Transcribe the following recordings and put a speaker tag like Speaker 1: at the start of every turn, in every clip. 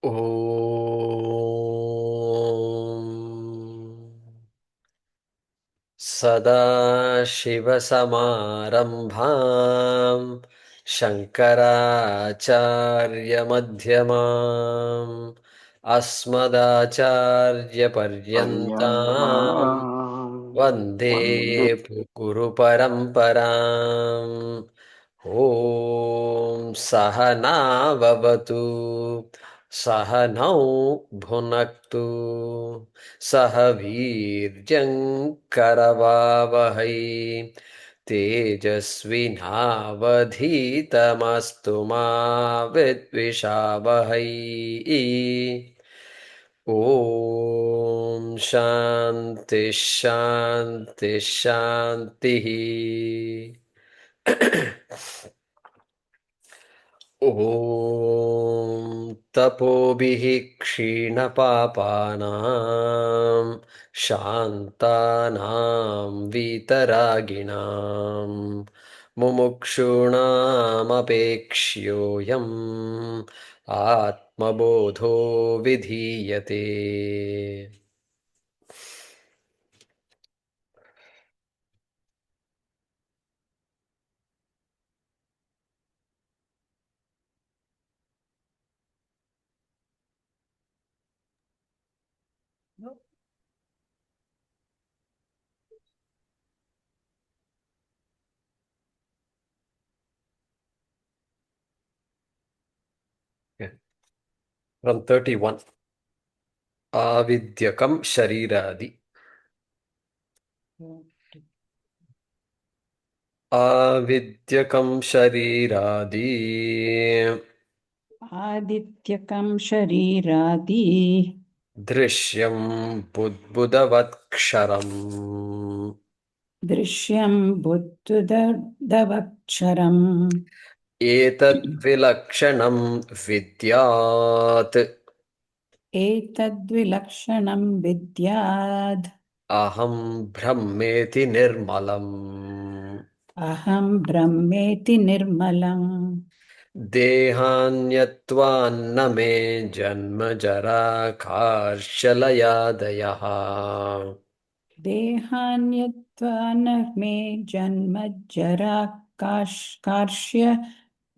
Speaker 1: ॐ सदाशिवसमारम्भाम् शङ्कराचार्यमध्यमाम् अस्मदाचार्यपर्यन्ताम्
Speaker 2: पर्यन्ताम्
Speaker 1: वन्दे
Speaker 2: वन्दे
Speaker 1: गुरुपरम्पराम् ॐ सहनाववतु सहनौ भुनक्तु सह वीर्यङ्करवावहै तेजस्विनावधीतमस्तु मा विद्विषावहै ॐ शान्ति शान्ति शान्तिः। ॐ तपोभिः क्षीणपापानां शान्तानां वीतरागिणां मुमुक्षूणामपेक्ष्योऽयम् आत्मबोधो विधीयते। From 31. आविद्यकं शरीरादि। आविद्यकं शरीरादि
Speaker 3: आदित्यकं शरीरादि
Speaker 1: दृश्यं बुद्बुदवत्क्षरम्
Speaker 3: दृश्यं बुद्बुदवक्षरम्
Speaker 1: एतद्विलक्षणं विद्यात्
Speaker 3: एतद्विलक्षणं विद्याद्
Speaker 1: अहं ब्रह्मेति निर्मलम्।
Speaker 3: अहं ब्रह्मेति निर्मलम्।
Speaker 1: देहान्यत्वान्न मे जन्म जरा कार्शलयादयः।
Speaker 3: देहान्यत्वा न मे जन्म जरा कार्ष्य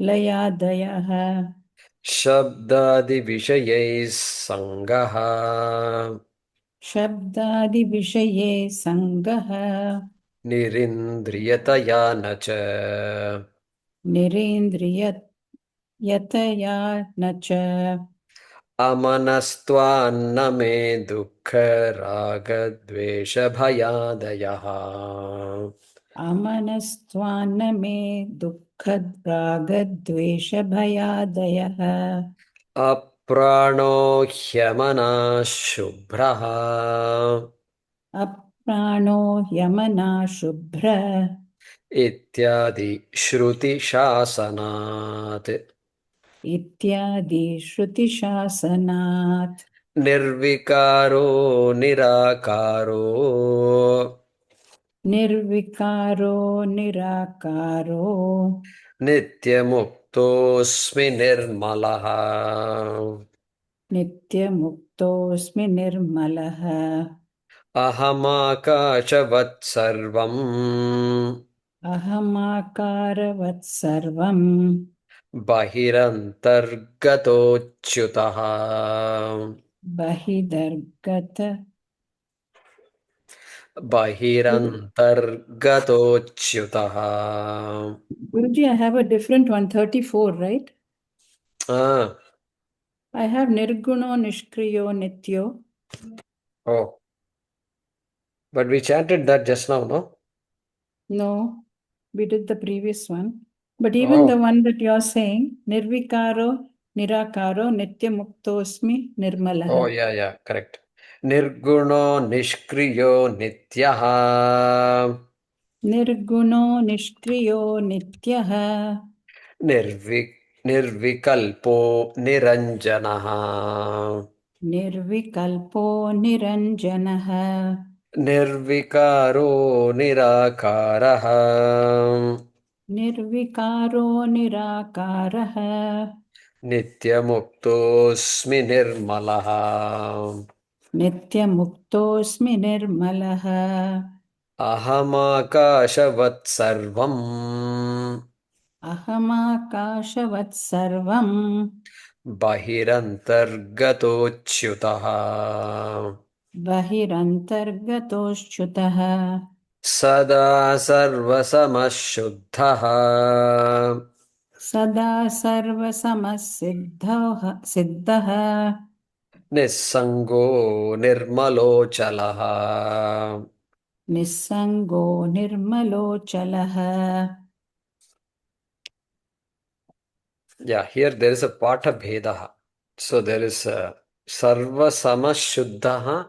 Speaker 3: लयादयः।
Speaker 1: शब्दादिविषयैः सङ्गः
Speaker 3: शब्दादिविषये सङ्गः
Speaker 1: निरिन्द्रियतया न च
Speaker 3: निरेन्द्रियतया न च
Speaker 1: अमनस्त्वान्न मे दुःखरागद्वेषभयादयः।
Speaker 3: अमनस्त्वान्न मे दुःखरागद्वेषभयादयः।
Speaker 1: अप्राणो ह्यमनः शुभ्रः
Speaker 3: अप्राणो यमना शुभ्र
Speaker 1: इत्यादि श्रुतिशासनात्।
Speaker 3: इत्यादि श्रुतिशासनात्।
Speaker 1: निर्विकारो निराकारो
Speaker 3: निर्विकारो निराकारो
Speaker 1: नित्यमुक्तोऽस्मि निर्मलः।
Speaker 3: नित्यमुक्तोऽस्मि निर्मलः।
Speaker 1: अहमाकाशवत् सर्वम्
Speaker 3: अहमाकारवत् सर्वम्
Speaker 1: बहिरन्तर्गतोऽच्युतः।
Speaker 3: बहिदर्गत
Speaker 1: बहिरन्तर्गतोऽच्युतः।
Speaker 3: Guruji, I have a different one, 34, right?
Speaker 1: Ah,
Speaker 3: I have nirguno, nishkriyo, nityo.
Speaker 1: oh, but we chanted that just now, no?
Speaker 3: No, we did the previous one. But even the
Speaker 1: Oh,
Speaker 3: one that you're saying, nirvikaro, nirakaro, nitya muktosmi,
Speaker 1: oh,
Speaker 3: nirmalaha.
Speaker 1: yeah, correct. Nirguno nishkriyo nityaha.
Speaker 3: Nirguno, nishkriyo, nityaha.
Speaker 1: निर्विकल्पो निरञ्जनः।
Speaker 3: Nirvikalpo, niranjanaha.
Speaker 1: निर्विकारो निराकारः।
Speaker 3: निर्विकारो निराकारः
Speaker 1: नित्यमुक्तोऽस्मि निर्मलः
Speaker 3: नित्यमुक्तोऽस्मि निर्मलः
Speaker 1: अहमाकाशवत् सर्वम्
Speaker 3: अहमाकाशवत्सर्वम्
Speaker 1: बहिरन्तर्गतोऽच्युतः
Speaker 3: बहिरन्तर्गतोऽच्युतः
Speaker 1: सदा सर्वसमःशुद्धः
Speaker 3: सदा सिद्धः
Speaker 1: निःसङ्गो निर्मलोऽचलः
Speaker 3: निःसङ्गो निर्मलोऽचलः.
Speaker 1: Yeah, here there is a pata bhedaha. So there is a sarvasamashuddhaha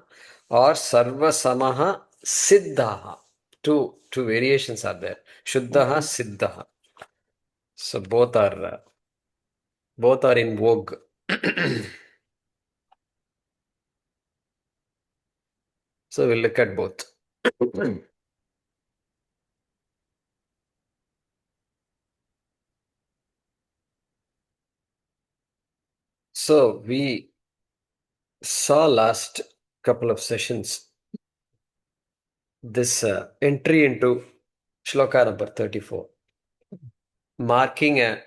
Speaker 1: or sarvasamaḥ siddhaha. Two variations are there. Shuddhaha, siddhaha. So both are in vogue. So we'll look at both. So we saw last couple of sessions this entry into shloka number 34, marking a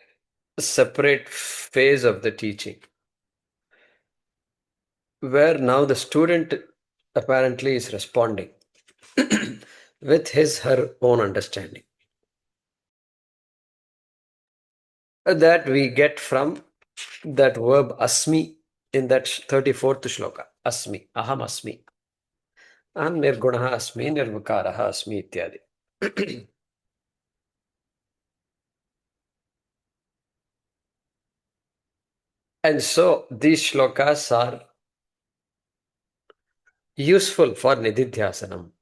Speaker 1: separate phase of the teaching, where now the student apparently is responding with her own understanding. That we get from that verb asmi in that 34th shloka. Asmi, aham asmi. Aham nirgunaha asmi, nirvikaraha asmi ityadi. And so these shlokas are useful for nididhyasanam.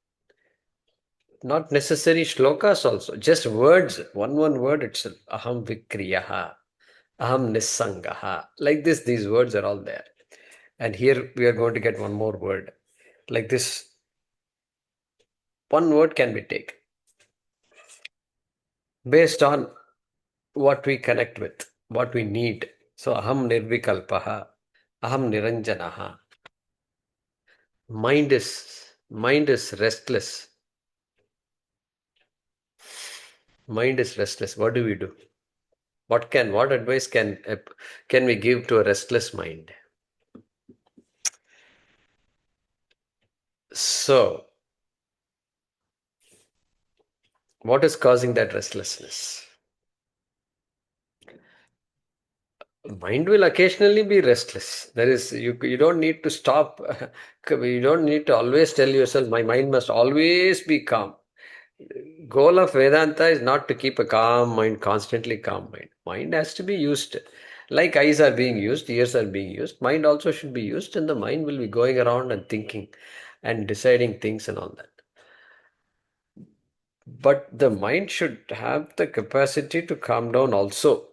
Speaker 1: Not necessary shlokas also, just words, one word itself. Aham vikriyaha, aham niḥsaṅgaha. Like this, these words are all there. And here we are going to get one more word. Like this, one word can be taken based on what we connect with, what we need. So aham nirvikalpaha, aham niranjanaha. Mind is restless. Mind is restless. What do we do? What advice can we give to a restless mind? So, what is causing that restlessness? Mind will occasionally be restless. There is you don't need to stop. You don't need to always tell yourself, my mind must always be calm. Goal of Vedanta is not to keep a calm mind, constantly calm mind. Mind has to be used. Like eyes are being used, ears are being used, mind also should be used, and the mind will be going around and thinking and deciding things and all that. But the mind should have the capacity to calm down also.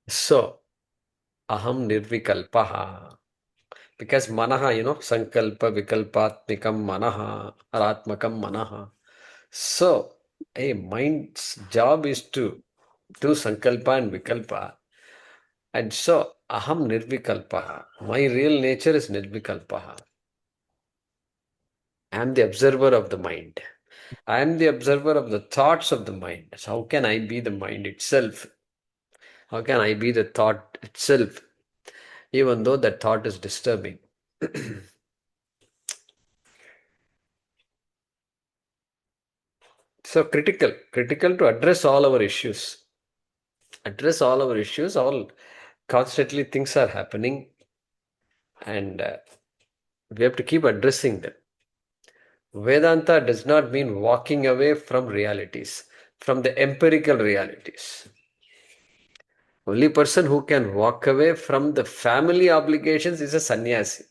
Speaker 1: So, aham nirvikalpaha. Because manaha, sankalpa vikalpatmikam manaha, aratmakam manaha. So, a mind's job is to do sankalpa and vikalpa. And so, aham nirvikalpaha. My real nature is nirvikalpaha. I am the observer of the mind. I am the observer of the thoughts of the mind. So how can I be the mind itself? How can I be the thought itself, even though that thought is disturbing? So critical to address all our issues. All constantly things are happening, and we have to keep addressing them. Vedanta does not mean walking away from realities, from the empirical realities. Only person who can walk away from the family obligations is a sannyasi.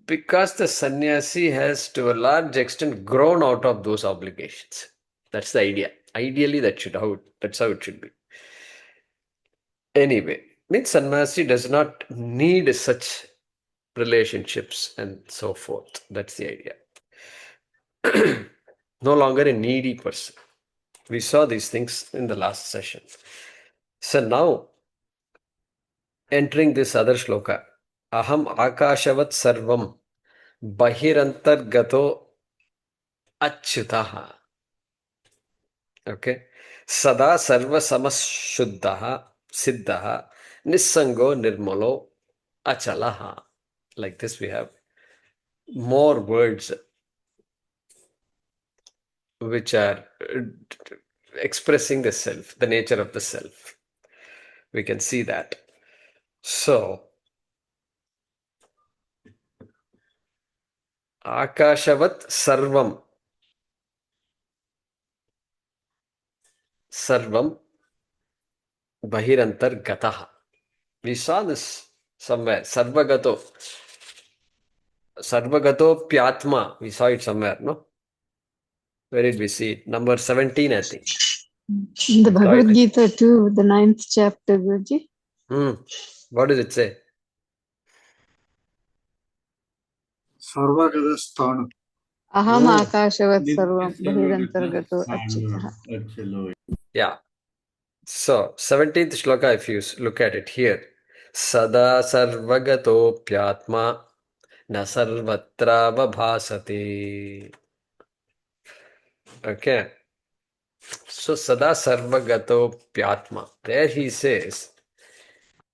Speaker 1: Because the sannyasi has to a large extent grown out of those obligations. That's the idea. Ideally, that's how it should be. Anyway, Means sannyasi does not need such relationships and so forth. That's the idea. No longer a needy person. We saw these things in the last session. So now, entering this other shloka, ahamākāśavatsarvaṃ bahirantargato'cyutaḥ. Okay. Sadā sarvasamaḥ siddho niḥsaṅgo nirmalo'calaḥ. Like this, we have more words which are expressing the self, the nature of the self. We can see that. So, ahamākāśavatsarvaṃ. Sarvam bahirantargato'cyutaḥ. We saw this somewhere. Sarvagato'pyatma. We saw it somewhere, no? Where did we see it? Number 17, I think.
Speaker 2: In the Bhagavad Gita too, the 9th chapter, Guruji.
Speaker 1: What does it say?
Speaker 4: Sarvagata
Speaker 2: ahamākāśavatsarvaṃ bahirantargato'cyutaḥ.
Speaker 1: Yeah. So, 17th shloka, if you look at it here. Sadā sarvagato'pyatma na sarvatra vabhāsati. Okay. So, Sadā sarvagato'pyatma. There he says,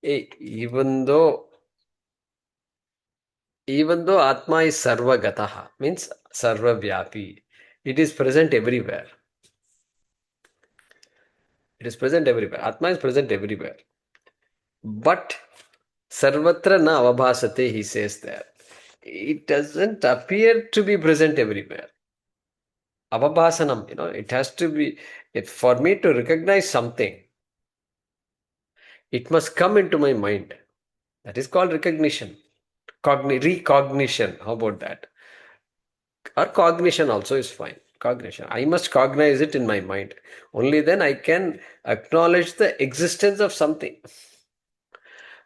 Speaker 1: even though Atma is sarvagataha, means sarvavyapi, it is present everywhere. It is present everywhere. Atma is present everywhere. But sarvatra na avabhasate, he says there. It doesn't appear to be present everywhere. Avabhasanam, it has to be, for me to recognize something, it must come into my mind. That is called recognition. Recognition. How about that? Or cognition also is fine. Cognition. I must cognize it in my mind. Only then I can acknowledge the existence of something.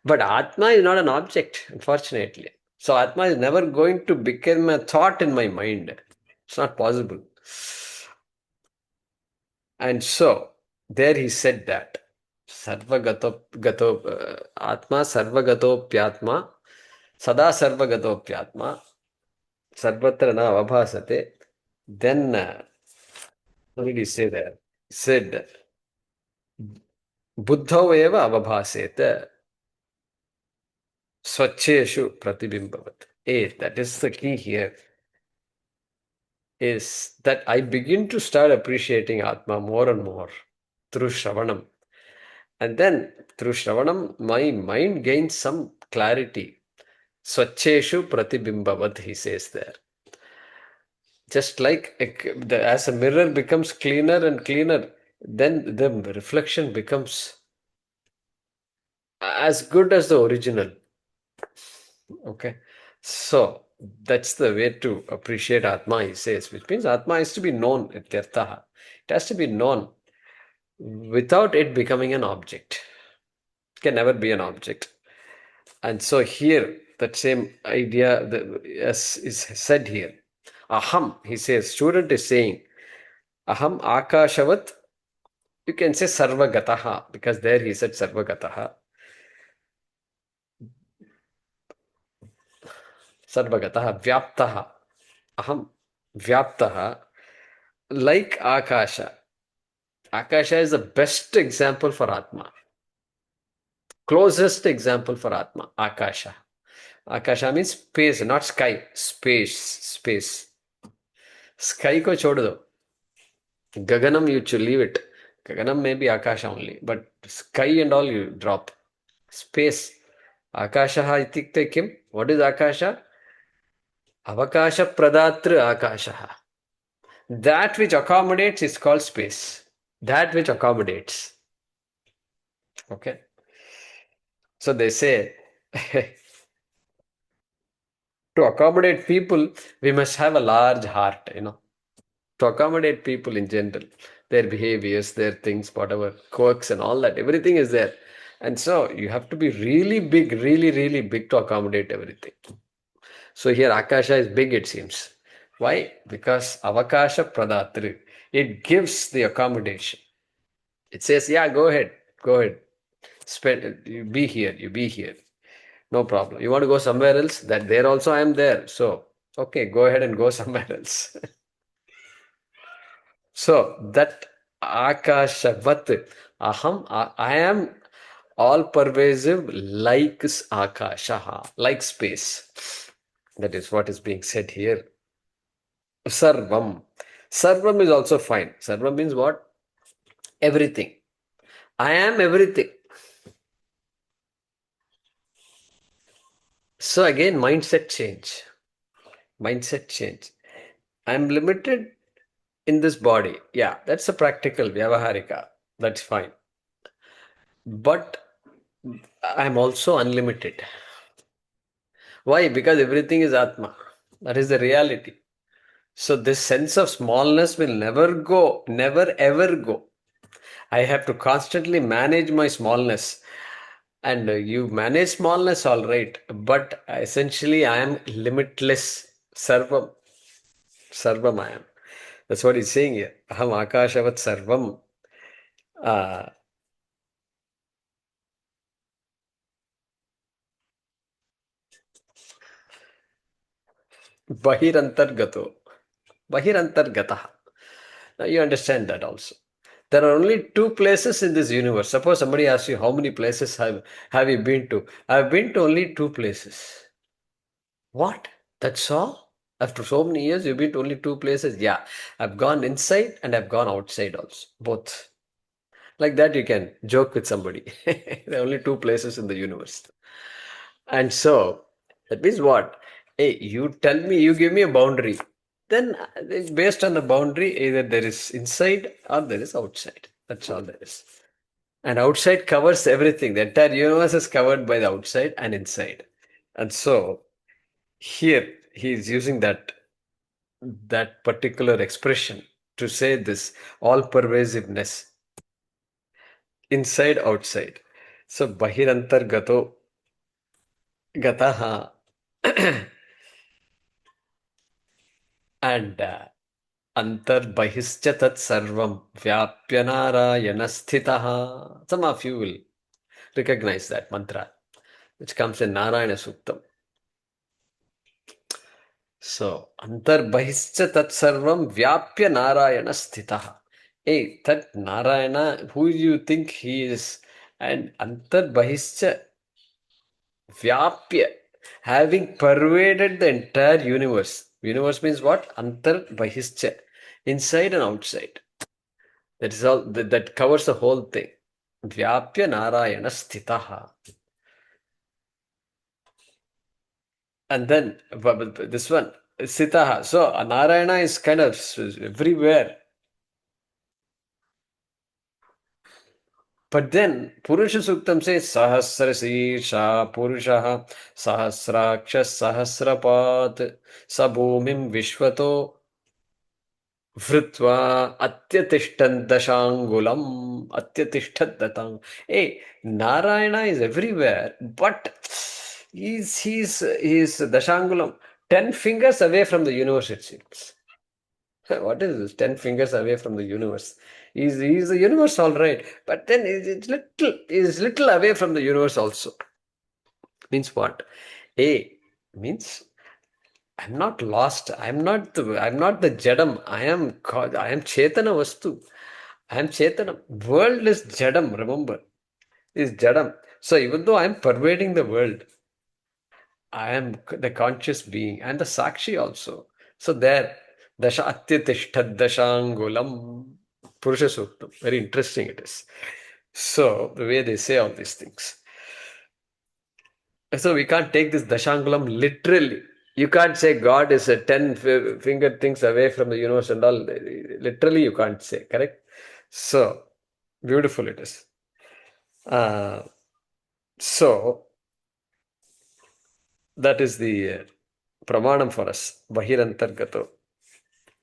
Speaker 1: But Atma is not an object, unfortunately. So Atma is never going to become a thought in my mind. It's not possible. And so, there he said that. Atma sarvagato'pyatma sadā sarvagato'pyatma sarvatra na avabhasate. Then, what did he say there? He said, buddho eva avabhaseta svacheshu pratibimbavat. That is the key here. Is that I begin to start appreciating Atma more and more through Shravanam. And then through Shravanam, my mind gains some clarity. Svacheshu pratibimbavat, he says there. Just like as a mirror becomes cleaner and cleaner, then the reflection becomes as good as the original. Okay. So, that's the way to appreciate Atma, he says, which means Atma is to be known. It has to be known without it becoming an object. It can never be an object. And so here, that same idea is said here. Aham, he says, student is saying, ahamākāśavatsarvaṃ. You can say sarvagataha, because there he said sarvagataha. Sarvagataha, vyaptaha. Aham, vyaptaha. Like Akasha. Akasha is the best example for Atma. Closest example for Atma, Akasha. Akasha means space, not sky. Space. Sky ko chhod do. Gaganam, you should leave it. Gaganam may be Akasha only, but sky and all you drop. Space. Akashaha itikte kim? What is Akasha? Avakasha pradatra Akashaha. That which accommodates is called space. That which accommodates. Okay. So they say, to accommodate people, we must have a large heart, to accommodate people in general, their behaviors, their things, whatever, quirks and all that, everything is there. And so you have to be really big, really, really big to accommodate everything. So here Akasha is big, it seems. Why? Because avakasha pradatri. It gives the accommodation. It says, yeah, go ahead, go ahead. You be here, you be here. No problem. You want to go somewhere else? That there also I am there. So, okay, go ahead and go somewhere else. So that ahamākāśavatsarvaṃ, I am all pervasive like akasha, like space. That is what is being said here. Sarvam. Sarvam is also fine. Sarvam means what? Everything. I am everything. So again, mindset change. Mindset change. I'm limited in this body. Yeah, that's a practical vyavaharika. That's fine. But I'm also unlimited. Why? Because everything is Atma. That is the reality. So this sense of smallness will never go, never ever go. I have to constantly manage my smallness. And you manage smallness, all right. But essentially, I am limitless. Sarvam. Sarvam I am. That's what he's saying here. Ahamākāśavatsarvaṃ. Uh, bahirantargato. Bahirantargataḥ. Now you understand that also. There are only two places in this universe. Suppose somebody asks you, how many places have you been to? I've been to only two places. What? That's all? After so many years, you've been to only two places? Yeah. I've gone inside and I've gone outside also. Both. Like that, you can joke with somebody. There are only two places in the universe. And so, that means what? Hey, you tell me, you give me a boundary. Then, based on the boundary, either there is inside or there is outside. That's all there is. And outside covers everything. The entire universe is covered by the outside and inside. And so, here he is using that particular expression to say this all pervasiveness, inside, outside. So, bahirantargato gataha. And antarbahishcha tat sarvam vyapya narayana sthitaha. Some of you will recognize that mantra, which comes in Narayana Suktam. So, antarbahishcha tat sarvam vyapya narayana sthitaha. Hey, that Narayana, who do you think he is? And antarbahishcha vyapya, having pervaded the entire universe. Universe means what? Antarbahishcha, inside and outside. That is all, that covers the whole thing. Vyapya narayana sthitaha. And then this one, sthitaha. So Narayana is kind of everywhere. But then Purusha Suktam says Sahasra Sirsha Purushaha Sahasraksha Sahasrapat Sabhumim Vishvato Vritva Atyatishtan Dashangulam Atyatishtat Datang. Hey, Narayana is everywhere, but he's Dashangulam, 10 fingers away from the universe, it seems. What is this? 10 fingers away from the universe. He's the universe, all right, but then is little away from the universe also. Means what? A means I'm not lost. I'm not the Jadam. I am Chetana Vastu. I am Chetana. World is Jadam, remember. Is Jadam. So even though I am pervading the world, I am the conscious being and the Sakshi also. So there, Dasha Atyatishthad Dashangulam Purusha Suktam. Very interesting it is. So the way they say all these things. So we can't take this Dashangulam literally. You can't say God is a 10 finger things away from the universe and all. Literally, you can't say, correct? So, beautiful it is. So, that is the pramanam for us. Bahirantargato.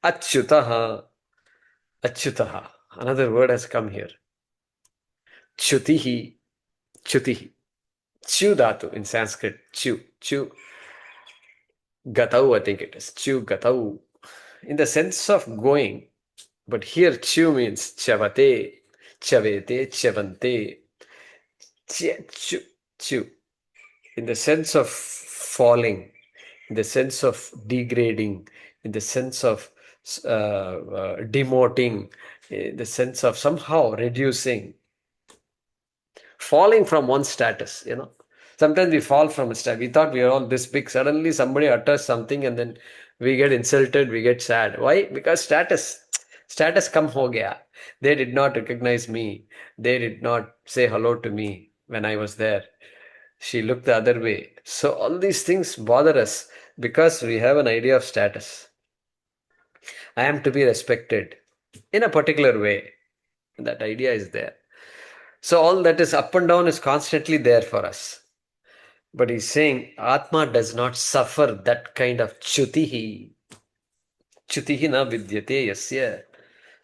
Speaker 1: Achyutaha. Achyutaha. Another word has come here. Chutihi. Chutihi. Chu dhatu in Sanskrit. Chu. Chu. Gatau, I think it is. Chu gatau. In the sense of going. But here chu means chavate, chavete, chavante. Chu. Chu. In the sense of falling, in the sense of degrading, in the sense of demoting, in the sense of somehow reducing, falling from one status, Sometimes we fall from a status. We thought we are all this big. Suddenly somebody utters something and then we get insulted, we get sad. Why? Because status kam ho gaya. They did not recognize me. They did not say hello to me when I was there. She looked the other way. So all these things bother us because we have an idea of status. I am to be respected in a particular way. That idea is there. So all that is up and down is constantly there for us. But he's saying Atma does not suffer that kind of chutihi. Chutihi na vidyate yasya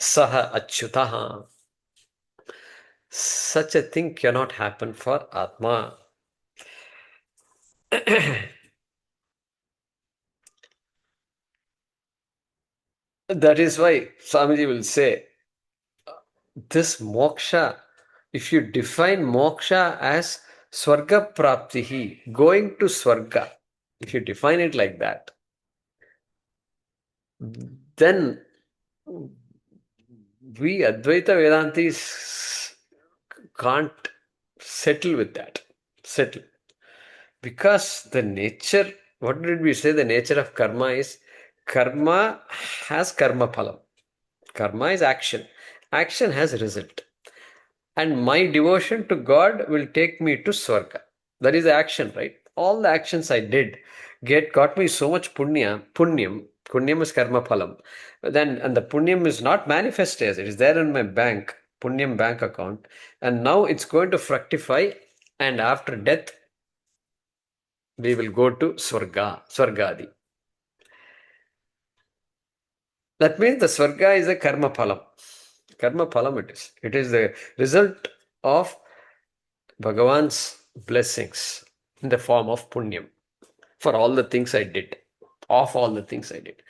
Speaker 1: saha achyutaha. Such a thing cannot happen for Atma. That is why Swamiji will say, this moksha, if you define moksha as swarga praptihi, going to swarga, if you define it like that, then we Advaita Vedantis can't settle with that. Settle. Because the nature, what did we say? The nature of karma is, karma has karma phalam. Karma is action. Action has result. And my devotion to God will take me to Swarga. That is the action, right? All the actions I did got me so much punyam. Punyam is karma phalam. And the punyam is not manifest as it is there in my punyam bank account. And now it's going to fructify. And after death, we will go to Swargadi. That means the Swarga is a karma phalam. Karma phalam it is. It is the result of Bhagavan's blessings in the form of punyam for all the things I did. Of all the things I did.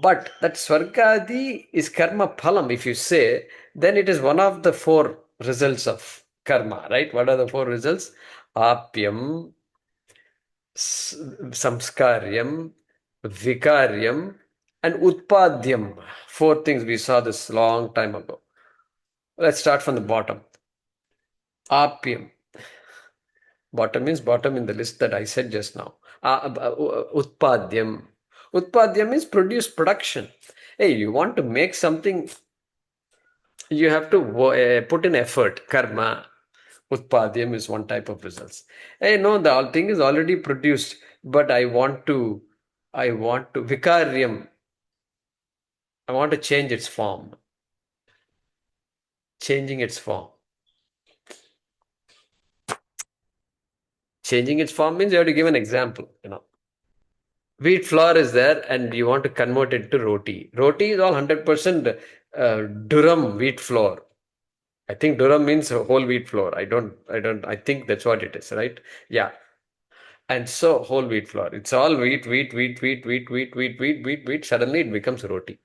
Speaker 1: But that Swargadi is karma phalam, if you say, then it is one of the 4 results of karma, right? What are the 4 results? Apyam, samskaryam, vikaryam, and utpadyam. 4 things we saw this long time ago. Let's start from the bottom. Apyam. Bottom means bottom in the list that I said just now. Utpadyam. Utpadyam means production. Hey, you want to make something, you have to put in effort. Karma. Utpadyam is one type of results. Hey, no, the whole thing is already produced, but I want to vikaryam. I want to change its form. Changing its form. Changing its form means you have to give an example, Wheat flour is there and you want to convert it to roti. Roti is all 100% durum wheat flour. I think durum means whole wheat flour. I think that's what it is, right? Yeah. And so whole wheat flour. It's all wheat. Suddenly it becomes roti.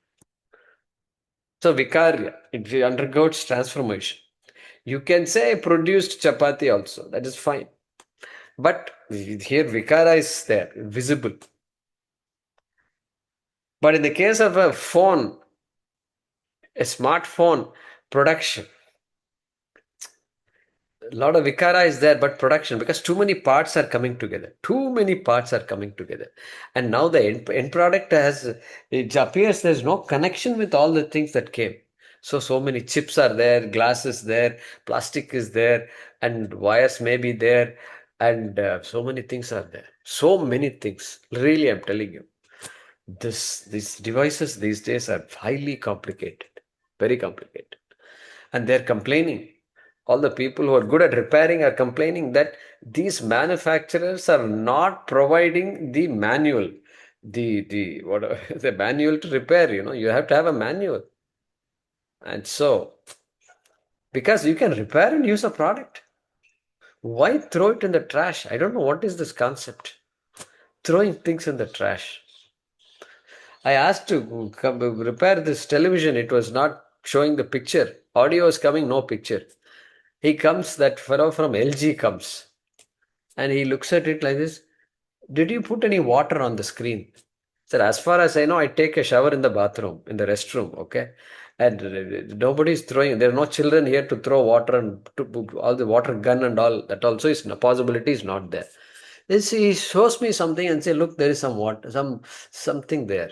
Speaker 1: So vikarya, it undergoes transformation. You can say produced chapati also. That is fine. But here vikara is there, visible. But in the case of a phone, a smartphone production, a lot of vikara is there, but production, because too many parts are coming together. And now the end product it appears there's no connection with all the things that came. So many chips are there, glass is there, plastic is there, and wires may be there, and so many things are there. So many things. Really, I'm telling you. These devices these days are highly complicated, very complicated. And they're complaining. All the people who are good at repairing are complaining that these manufacturers are not providing the manual, the manual to repair. You have to have a manual. And so, because you can repair and use a product. Why throw it in the trash? I don't know what is this concept. Throwing things in the trash. I asked to come repair this television. It was not showing the picture. Audio is coming, no picture. He comes, that fellow from LG comes, and he looks at it like this. Did you put any water on the screen? Sir, as far as I know, I take a shower in the bathroom, in the restroom, okay? And nobody's throwing, there are no children here to throw water and to all the water gun and all. That also is a possibility is not there. He shows me something and say, look, there is some water, something there.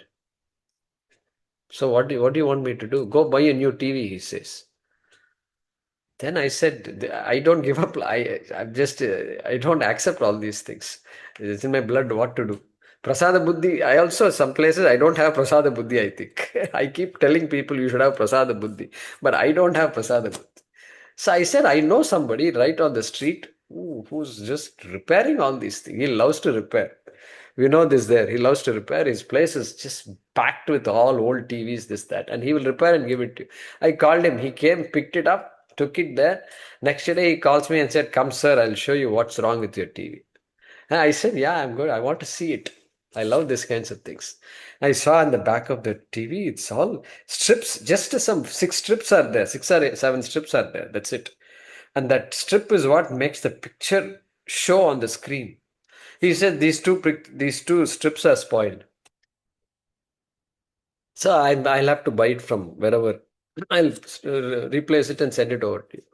Speaker 1: So what do you want me to do? Go buy a new TV, he says. Then I said, I don't give up. I'm just, I don't accept all these things. It's in my blood what to do. Prasada Buddhi, I also, some places I don't have Prasada Buddhi, I think. I keep telling people you should have Prasada Buddhi, but I don't have Prasada Buddhi. So I said, I know somebody right on the street who's just repairing all these things. He loves to repair. We know this there. He loves to repair. His place is just packed with all old TVs, this, that. And he will repair and give it to you. I called him. He came, picked it up, took it there. Next day he calls me and said, come sir, I'll show you what's wrong with your TV. And I said, yeah, I'm good. I want to see it. I love these kinds of things. I saw in the back of the TV, it's all strips, just some 6 strips are there, 6 or 7 strips are there. That's it. And that strip is what makes the picture show on the screen. He said these two strips are spoiled. So I'll have to buy it from wherever. I'll replace it and send it over to you.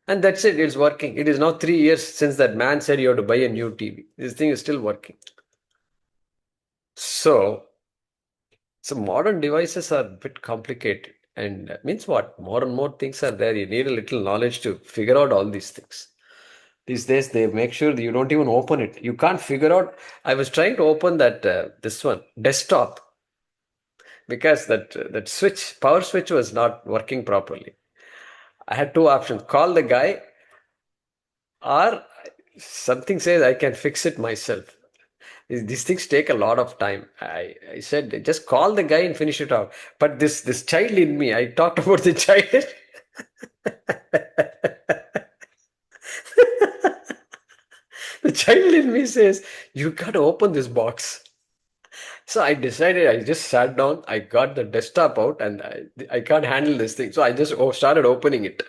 Speaker 1: And that's it. It's working. It is now 3 years since that man said you have to buy a new TV. This thing is still working. So modern devices are a bit complicated. And means what? More and more things are there. You need a little knowledge to figure out all these things. These days, they make sure that you don't even open it. You can't figure out. I was trying to open that this one desktop because that switch, power switch, was not working properly. I had 2 options: call the guy, or something says I can fix it myself. These things take a lot of time. I said just call the guy and finish it off. But this child in me, I talked about the child. The child in me says, you got to open this box. So I decided, I just sat down, I got the desktop out, and I can't handle this thing. So I just started opening it.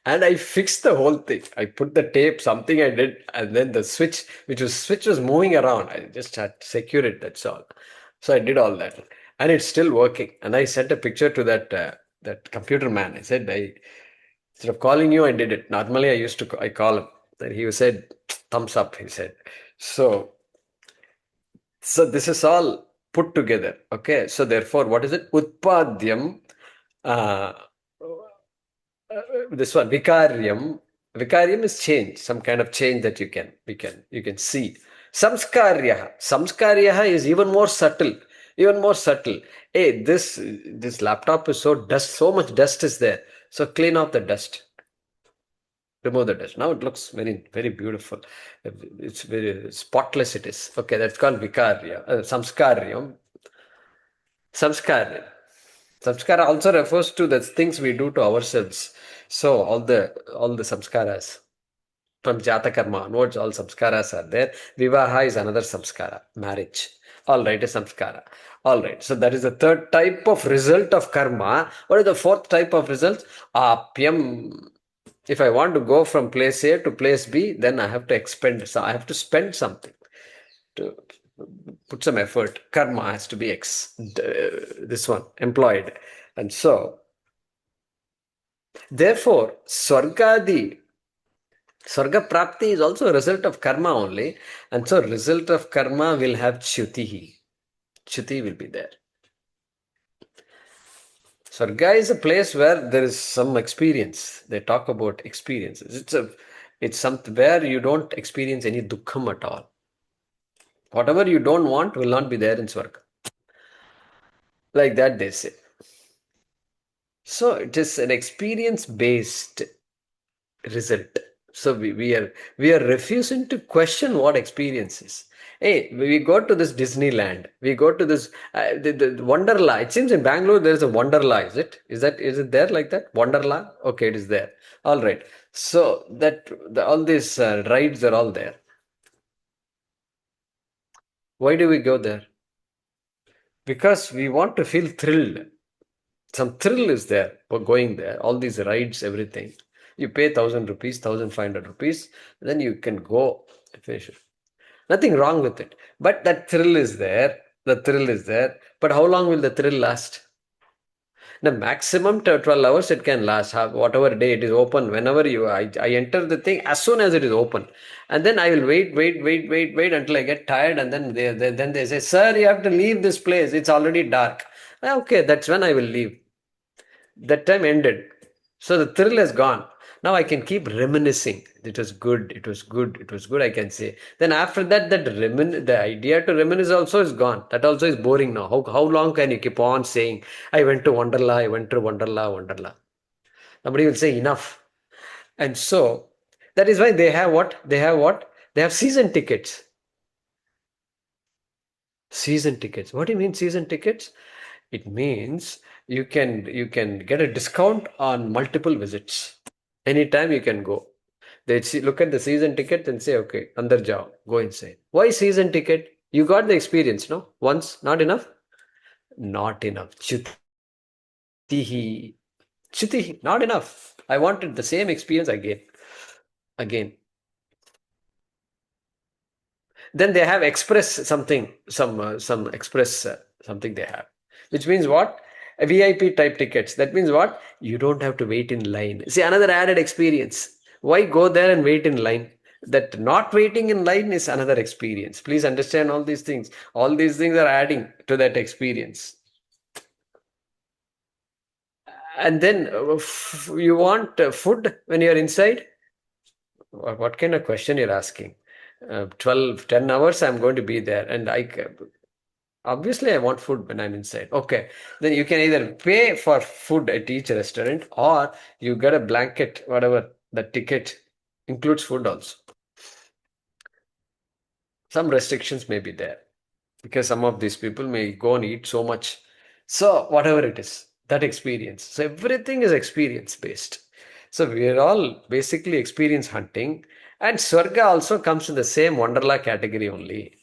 Speaker 1: And I fixed the whole thing. I put the tape, something I did, and then the switch was moving around. I just had to secure it, that's all. So I did all that. And it's still working. And I sent a picture to that computer man. I said, instead of calling you, I did it. Normally I call him. And he said, thumbs up, he said. So this is all put together. Okay. So therefore, what is it? Utpadyam. This one, Vikaryam. Vikaryam is change, some kind of change that you can see. Samskaryaha. Samskaryaha is even more subtle. Even more subtle. Hey, this laptop is so much dust is there. So clean off the dust. Remove the dust. Now it looks very, very beautiful. It's very spotless it is. Okay, that's called Vikarya. Samskaryam. Samskaryam. Samskara also refers to the things we do to ourselves. So all the samskaras from Jata Karma onwards, all samskaras are there. Vivaha is another samskara, marriage. All right, a samskara. All right, so that is the 3rd type of result of karma. What is the 4th type of result? Apyam. If I want to go from place A to place B, then I have to expend. So I have to spend something to put some effort. Karma has to be employed. And so, therefore, Swarga Prapti is also a result of karma only. And so, result of karma will have চ্যুতি. চ্যুতি will be there. Swarga is a place where there is some experience. They talk about experiences. It's something where you don't experience any dukkham at all. Whatever you don't want will not be there in Swarga. Like that they say. So it is an experience-based result. So we are refusing to question what experience is. Hey, we go to this Disneyland. We go to this the Wonderla. It seems in Bangalore there is a Wonderla. Is it? Is it there like that? Wonderla? Okay, it is there. All right. So that all these rides are all there. Why do we go there? Because we want to feel thrilled. Some thrill is there for going there. All these rides, everything. You pay 1,000 rupees, 1,500 rupees, then you can go. Nothing wrong with it. But that thrill is there. The thrill is there. But how long will the thrill last? The maximum 12 hours it can last. Whatever day it is open, whenever I enter the thing as soon as it is open. And then I will wait until I get tired. And then they say, sir, you have to leave this place. It's already dark. Okay, that's when I will leave. That time ended. So the thrill has gone. Now I can keep reminiscing. It was good, it was good, it was good, I can say. Then after that, the idea to reminisce also is gone. That also is boring now. How long can you keep on saying, I went to Wonderla, I went to Wonderla, Wonderla? Nobody will say enough. And so that is why they have what? They have season tickets. Season tickets. What do you mean season tickets? It means you can get a discount on multiple visits. Anytime you can go. They look at the season ticket and say, okay, andar jao, go inside. Why season ticket? You got the experience, no? Once, not enough? Not enough. Chutihi. Chutihi, not enough. I wanted the same experience again. Again. Then they have express something, some express something they have. Which means what? A VIP type tickets. That means what? You don't have to wait in line. See, another added experience. Why go there and wait in line? That not waiting in line is another experience. Please understand all these things. All these things are adding to that experience. And then you want food when you're inside? What kind of question you're asking? 10 hours I'm going to be there, and obviously I want food when I'm inside. Okay, then you can either pay for food at each restaurant, or you get a blanket, whatever the ticket includes food also. Some restrictions may be there because some of these people may go and eat so much. So whatever it is, that experience. So everything is experience based. So we are all basically experience hunting, and Swarga also comes in the same Wonderla category only.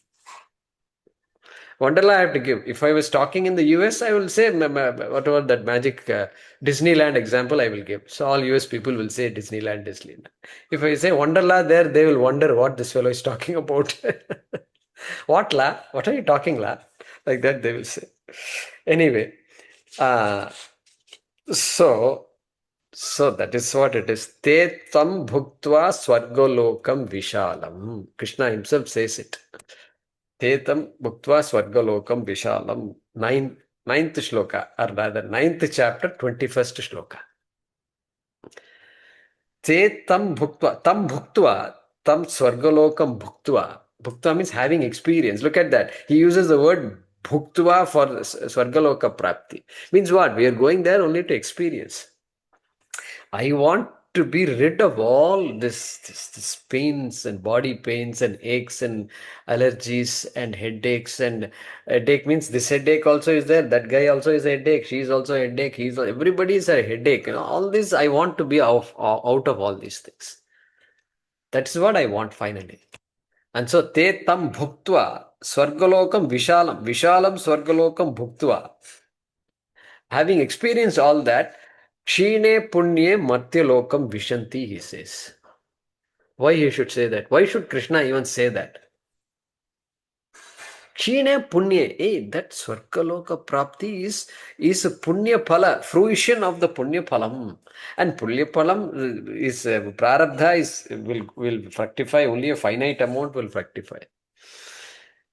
Speaker 1: Wonderla I have to give. If I was talking in the US, I will say whatever that magic Disneyland example I will give. So all US people will say Disneyland, Disneyland. If I say Wonderla there, they will wonder what this fellow is talking about. What la? What are you talking la? Like that they will say. Anyway, so that is what it is. Te tam bhuktva swargolokam vishalam. Krishna himself says it. Tetam bhuktva swargalokam vishalam. Ninth shloka, or rather ninth chapter, 21st shloka. Tetam bhuktva, tam bhuktva, tam swargalokam bhuktva. Bhuktva means having experience. Look at that. He uses the word bhuktva for swargaloka prapti. Means what? We are going there only to experience. I want to be rid of all this pains and body pains and aches and allergies and headaches. And headache means this headache also is there, that guy also is a headache, she is also a headache, everybody is a headache. All this I want to be out of all these things. That's what I want finally. And so te tam bhuktva swargalokam vishalam swargalokam bhuktva. Having experienced all that, Kshine punye martyalokam vishanti, he says. Why he should say that? Why should Krishna even say that? Kshine punye, that swargaloka prapti is punya phala, fruition of the punya phalam. And punya phalam is prarabdha will fructify, only a finite amount will fructify.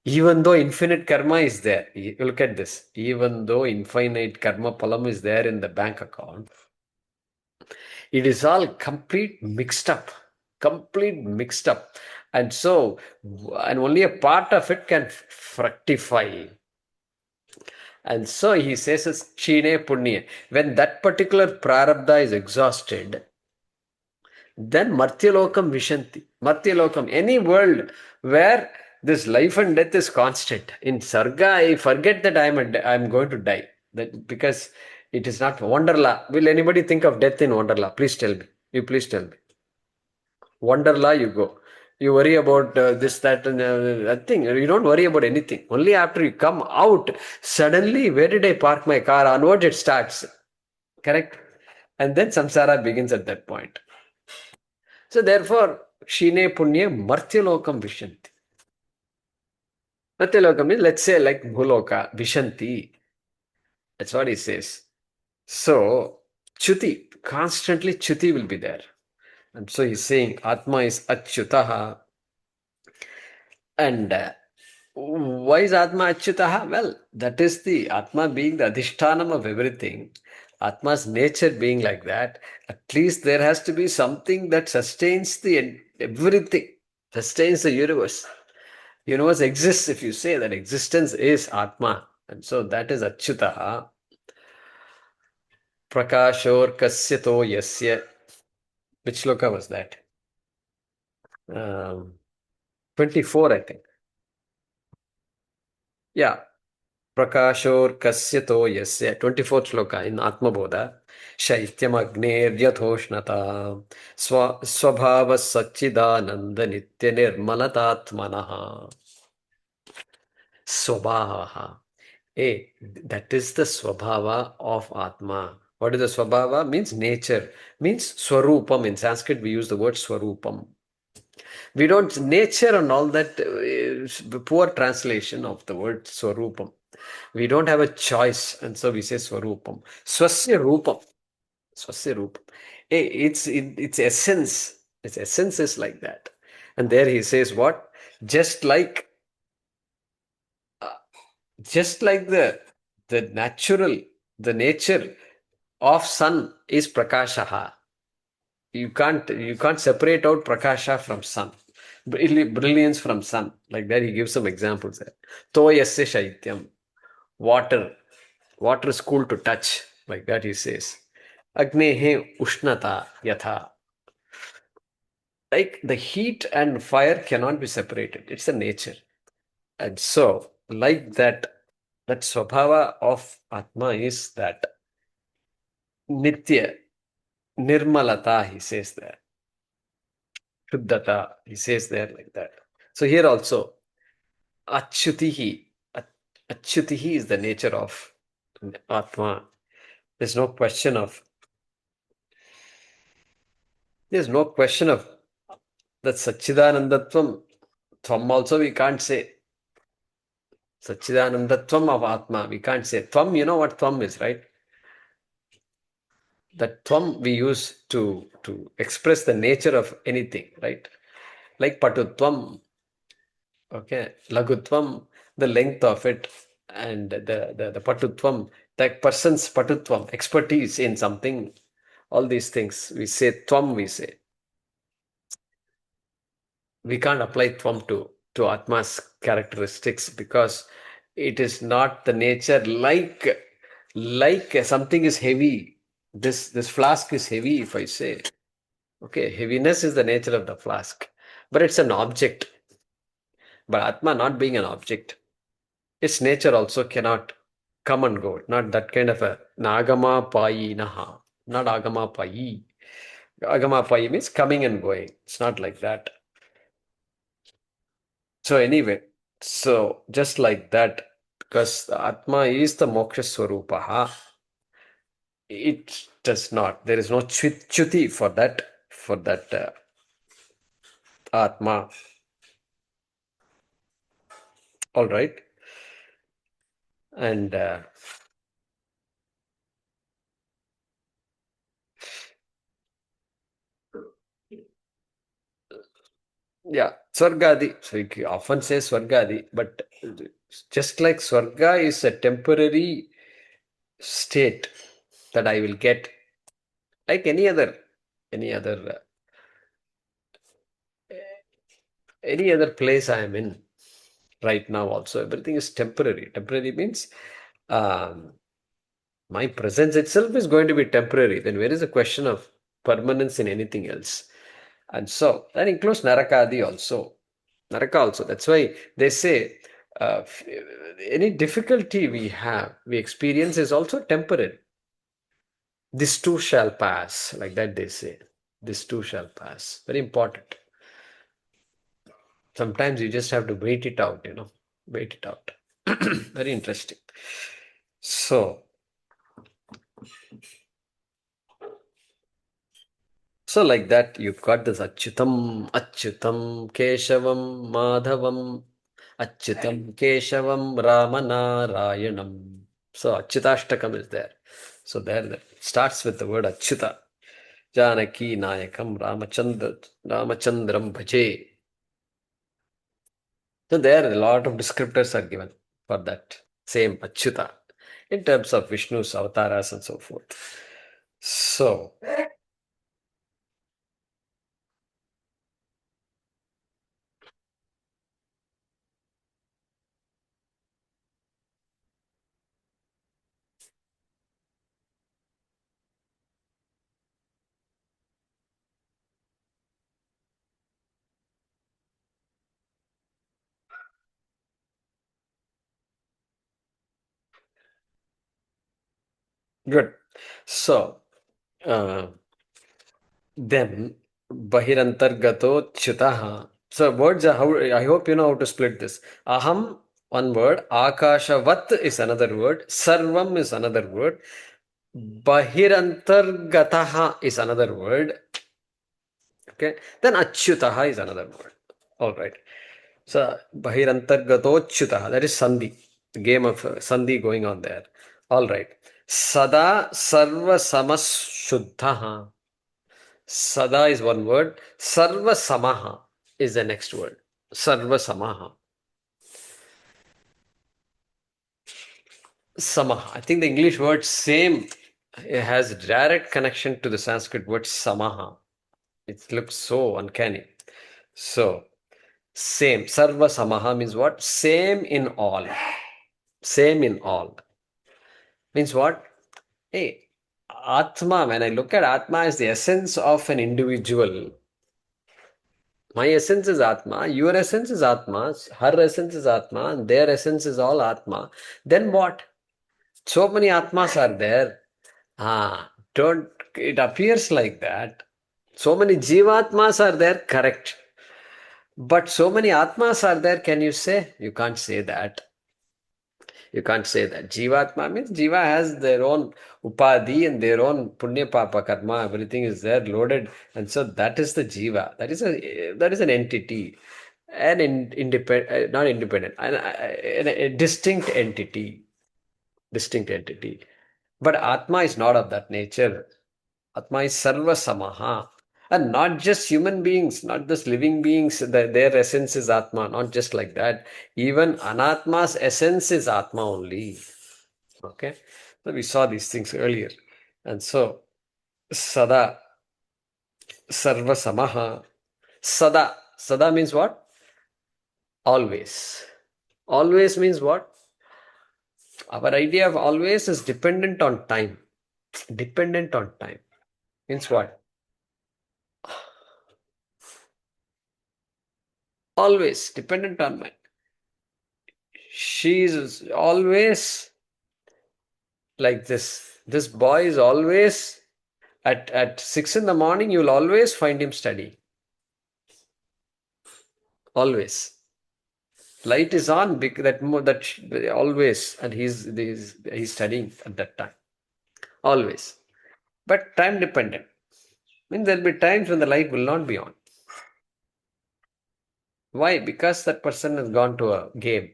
Speaker 1: Even though infinite karma is there, look at this, even though infinite karma phalam is there in the bank account, it is all complete mixed up. And so, and only a part of it can fructify. And so he says, Kshine Punya. When that particular prarabdha is exhausted, then Martyalokam Vishanti. Martyalokam, any world where this life and death is constant. In Sarga, I forget that I'm going to die. Because it is not Wonderla. Will anybody think of death in Wonderla? Please tell me. You please tell me. Wonderla, you go. You worry about this, that, and that thing. You don't worry about anything. Only after you come out, suddenly, where did I park my car? Onwards it starts. Correct? And then samsara begins at that point. So therefore, Shine Punye Martyalokam Vishanti. Martyalokam means, let's say, like Bhuloka, Vishanti. That's what he says. So, Chuti, constantly Chuti will be there. And so he's saying Atma is Achyutaha. And why is Atma Achyutaha? Well, that is the Atma being the Adhishtanam of everything. Atma's nature being like that. At least there has to be something that sustains the everything, sustains the universe. Universe exists if you say that existence is Atma. And so that is Achyutaha. Prakashor kasyato yasya. Which sloka was that? 24, I think. Yeah. Prakashor kasyato yasya. 24th sloka in Atmabodha. Shaityam agneryathoshnata swabhava satchidananda nitya nirmalatatmanaha. Swabhava. That is the swabhava of Atma. What is the swabhava? Means nature. Means swarupam. In Sanskrit, we use the word swarupam. We don't, nature and all that is poor translation of the word swarupam. We don't have a choice, and so we say swarupam. Swasya rupam. Swasya rupam. Its essence. Its essence is like that. And there he says what? Just like the nature of sun is prakashaha. You can't separate out prakasha from sun, brilliance from sun. Like that, he gives some examples there. Toyasya shaityam, water is cool to touch. Like that, he says. Agnehe ushnata yatha. Like the heat and fire cannot be separated. It's a nature. And so, like that swabhava of Atma is that nitya, nirmalata, he says there. Shuddhata, he says there like that. So here also, achyutihi. Achyutihi is the nature of Atma. There's no question of that Satchidanandatvam. Tvam also we can't say. Satchidanandatvam of Atma, we can't say. Tvam, you know what Tvam is, right? That Tvam we use to express the nature of anything, right? Like Patutvam, okay, Lagutvam, the length of it, and the Patutvam, the person's Patutvam, expertise in something, all these things, we say Tvam, we say. We can't apply Tvam to Atma's characteristics because it is not the nature like something is heavy. This flask is heavy, if I say. Okay, heaviness is the nature of the flask, but it's an object. But Atma not being an object, its nature also cannot come and go. Not that kind of a nagama payi naha. Not agama payi. Agama payi means coming and going. It's not like that. So anyway, so just like that, because the Atma is the moksha swarupaha, it does not. There is no chuti for that Atma. All right. And yeah, Swargadi. So you often say Swargadi, but just like Swarga is a temporary state that I will get, like any other place I am in right now also. Everything is temporary. Temporary means my presence itself is going to be temporary. Then where is the question of permanence in anything else? And so that includes Narakadi also. Naraka also. That's why they say any difficulty we experience is also temporary. This too shall pass. Like that they say. This too shall pass. Very important. Sometimes you just have to wait it out, wait it out. Very interesting. So like that, you've got this Achyutam, Keshavam, Madhavam, Achyutam, Keshavam, Ramanarayanam. So Achyutashtakam is there. So there it starts with the word Achyuta. Janaki Nayakam Ramachandram Bhaje. So there a lot of descriptors are given for that same Achyuta in terms of Vishnu's avatars and so forth. So good. So then bahirantargato'cyutaḥ. So words are how, I hope you know how to split this. Aham, one word. Ahamākāśavatsarvaṃ is another word. Sarvam is another word. Bahirantargataḥ is another word. Okay. Then achyutaḥ is another word. All right. So bahirantargato'cyutaḥ, that is sandhi. The game of sandhi going on there. All right. Sadā sarvasamaḥ. Sadā is one word. Sarvasamaḥ is the next word. Sarvasamaḥ. Samah. I think the English word same, it has direct connection to the Sanskrit word samaha. It looks so uncanny. So, same. Sarvasamaḥ means what? Same in all. Same in all. Means what? Hey, Atma, when I look at Atma as the essence of an individual, my essence is Atma, your essence is Atma, her essence is Atma, and their essence is all Atma. Then what? So many Atmas are there. It appears like that. So many Jivatmas are there, correct. But so many Atmas are there, can you say? You can't say that. You can't say that. Jivatma means Jiva has their own upadhi and their own punya papa karma. Everything is there loaded. And so that is the Jiva. That is an entity. An independent, not independent, a distinct entity. Distinct entity. But Atma is not of that nature. Atma is sarvasamaḥ. And not just human beings, not just living beings, their essence is Atma, not just like that. Even Anatma's essence is Atma only. Okay? So we saw these things earlier. And so, sadā, sarvasamaḥ. Sadā. Sadā means what? Always. Always means what? Our idea of always is dependent on time. Dependent on time. Means what? Always dependent on mind. She is always like this. This boy is always at 6 in the morning, you'll always find him studying. Always. Light is on, that always, and he's studying at that time. Always. But time dependent. Means there'll be times when the light will not be on. Why? Because that person has gone to a game.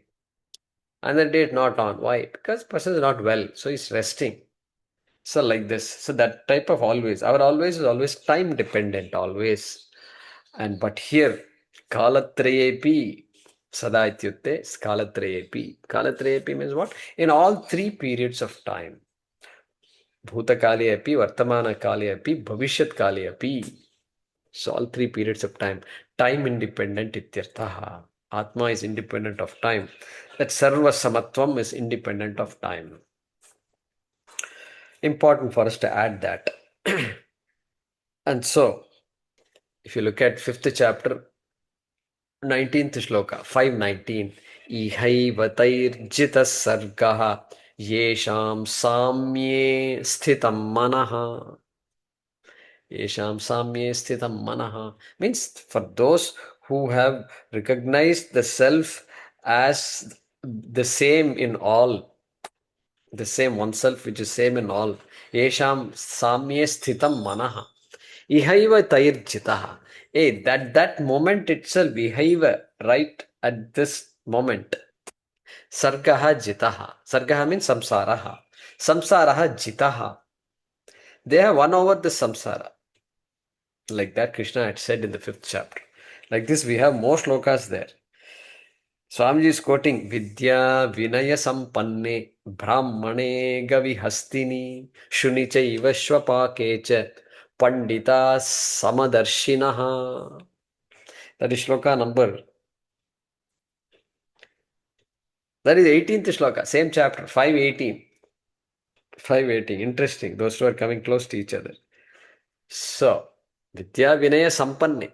Speaker 1: Another day it's not on. Why? Because the person is not well. So he's resting. So like this. So that type of always. Our always is always time dependent. Always. But here, kalatrayepi sadā ityutte kalatrayepi. Kalatrayepi means what? In all three periods of time. Bhutakale api, vartamana kale api, bhavishyat kale api. So all three periods of time. Time independent ityarthaha. Atma is independent of time. That sarvasamaḥ is independent of time. Important for us to add that. And so, if you look at 5th chapter, 19th shloka, 519, ihaivatayirjitas sargaha yesham samye sthitam manaha. Yesham samye sthitam manaha. Means for those who have recognized the self as the same in all, the same oneself which is same in all. Yesham samye sthitam manaha. Ihaiva tairjitaha. Hey, that moment itself, ihaiva, right at this moment. Sargaha jitaha. Sargaha means samsaraha. Samsaraha jitaha. They have won over the samsara. Like that Krishna had said in the 5th chapter. Like this, we have more shlokas there. Swamiji is quoting Vidya Vinaya Sampanne Brahmane Gavi Hastini Shunicha Ivashwapakecha Pandita Samadarshinaha. That is shloka number. That is 18th shloka, same chapter, 518. 518. Interesting. Those two are coming close to each other. So, Vidya Vinaya Sampanne.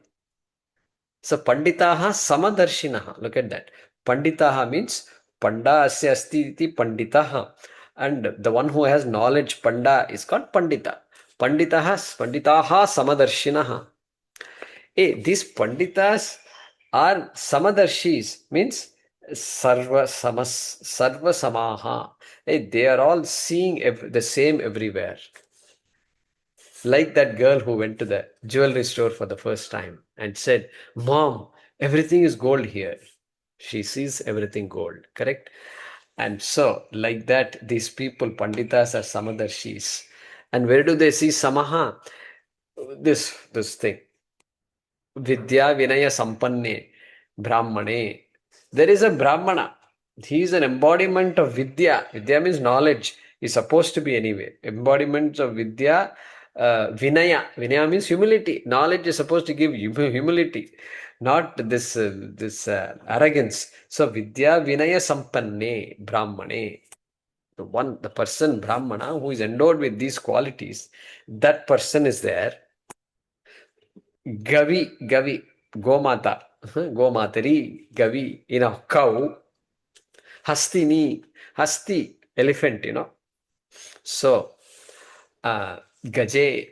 Speaker 1: So, Panditaha Samadarshinaha. Look at that. Panditaha means Panda asya asti iti Panditaha. And the one who has knowledge, Panda, is called Pandita. Panditaha Samadarshinaha. These Panditas are Samadarshis, means sarvasamaḥ. They are all seeing the same everywhere. Like that girl who went to the jewelry store for the first time and said, Mom, everything is gold here. She sees everything gold, correct? And so, like that, these people, Panditas, are Samadarshis. And where do they see Samaha? This thing. Vidya Vinaya Sampanne Brahmane. There is a Brahmana. He is an embodiment of Vidya. Vidya means knowledge. Is supposed to be anyway. Embodiments of Vidya. Vinaya. Vinaya means humility. Knowledge is supposed to give humility, not this arrogance. So Vidya Vinaya Sampanne Brahmane. The person Brahmana who is endowed with these qualities, that person is there. Gavi, Gomata, Gomatari, Gavi, cow, Hastini, Hasti, elephant, So, Gaje,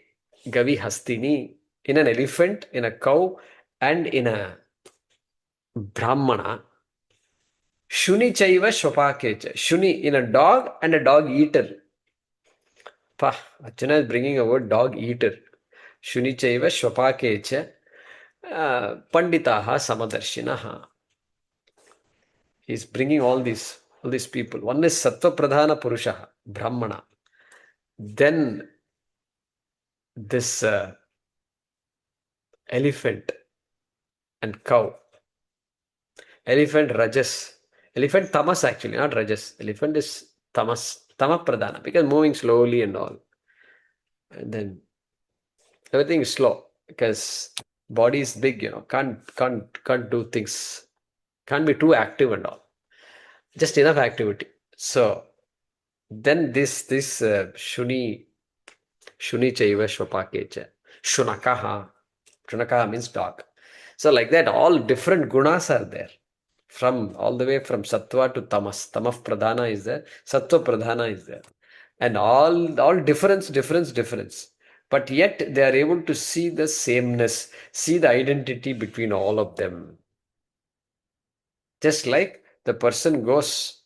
Speaker 1: Gavi, Hastini, in an elephant, in a cow, and in a Brahmana. Shuni chaiva shvapakecha. Shuni in a dog and a dog eater. Arjuna is bringing a word dog eater. Shuni chaiva shvapakecha. Panditaha Samadarshinaha. He is bringing all these people. One is Sattva Pradhana Purushaha, Brahmana. Then this elephant and cow. Elephant Rajas. Elephant Tamas actually, not Rajas. Elephant is Tamas. Tama Pradhana, because moving slowly and all. And then everything is slow because body is big, can't do things, can't be too active and all, just enough activity. So then this shuni chaiva shvapakecha, shunakaha means dog. So like that, all different gunas are there, from all the way from sattva to tamas. Tamah pradhana is there, sattva pradhana is there, and all difference. But yet they are able to see the sameness, see the identity between all of them. Just like the person goes,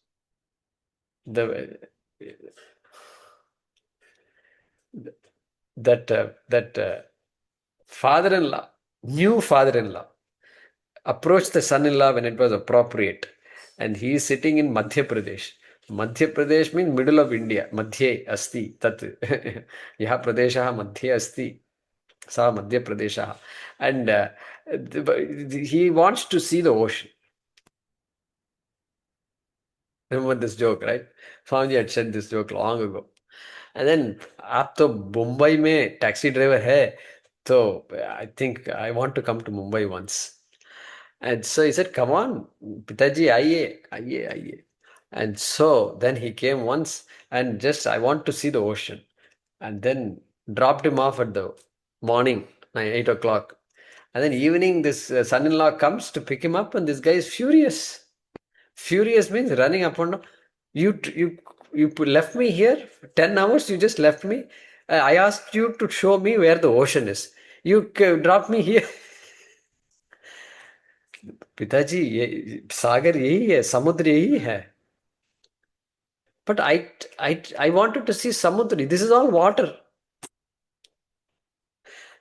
Speaker 1: that father-in-law, new father-in-law, approached the son-in-law when it was appropriate, and he is sitting in Madhya Pradesh. Madhya Pradesh means middle of India. Madhye asti tat. Yaha Pradeshaha Madhye asti. Sa Madhya Pradeshaha. And he wants to see the ocean. Remember this joke, right? Swamiji had said this joke long ago. And then, aap to Mumbai mein taxi driver hai, so I think I want to come to Mumbai once. And so he said, come on, Pitaji, aiye. And so then he came once and just, I want to see the ocean. And then dropped him off at the morning, 8 o'clock. And then evening, this son-in-law comes to pick him up, and this guy is furious. Furious means running up and down. You left me here for 10 hours, you just left me. I asked you to show me where the ocean is. You dropped me here. पिताजी ये सागर यही है, समुद्र यही है. But I wanted to see samudra. This is all water.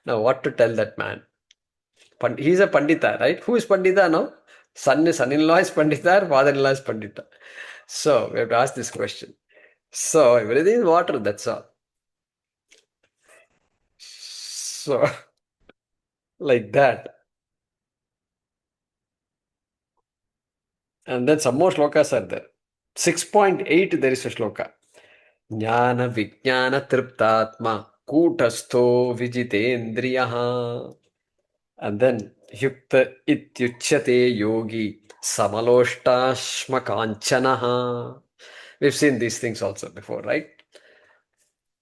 Speaker 1: Now what to tell that man? He's a pandita, right? Who is pandita now? Son-in-law is pandita, father-in-law is pandita. So we have to ask this question. So everything is water, that's all. So like that. And then some more shlokas are there. 6.8 there is a shloka. Jnana vijnana triptatma kutastho vijitendriyaha. And then yukta ityuchyate yogi samaloshtasmakanchanaha. We've seen these things also before, right?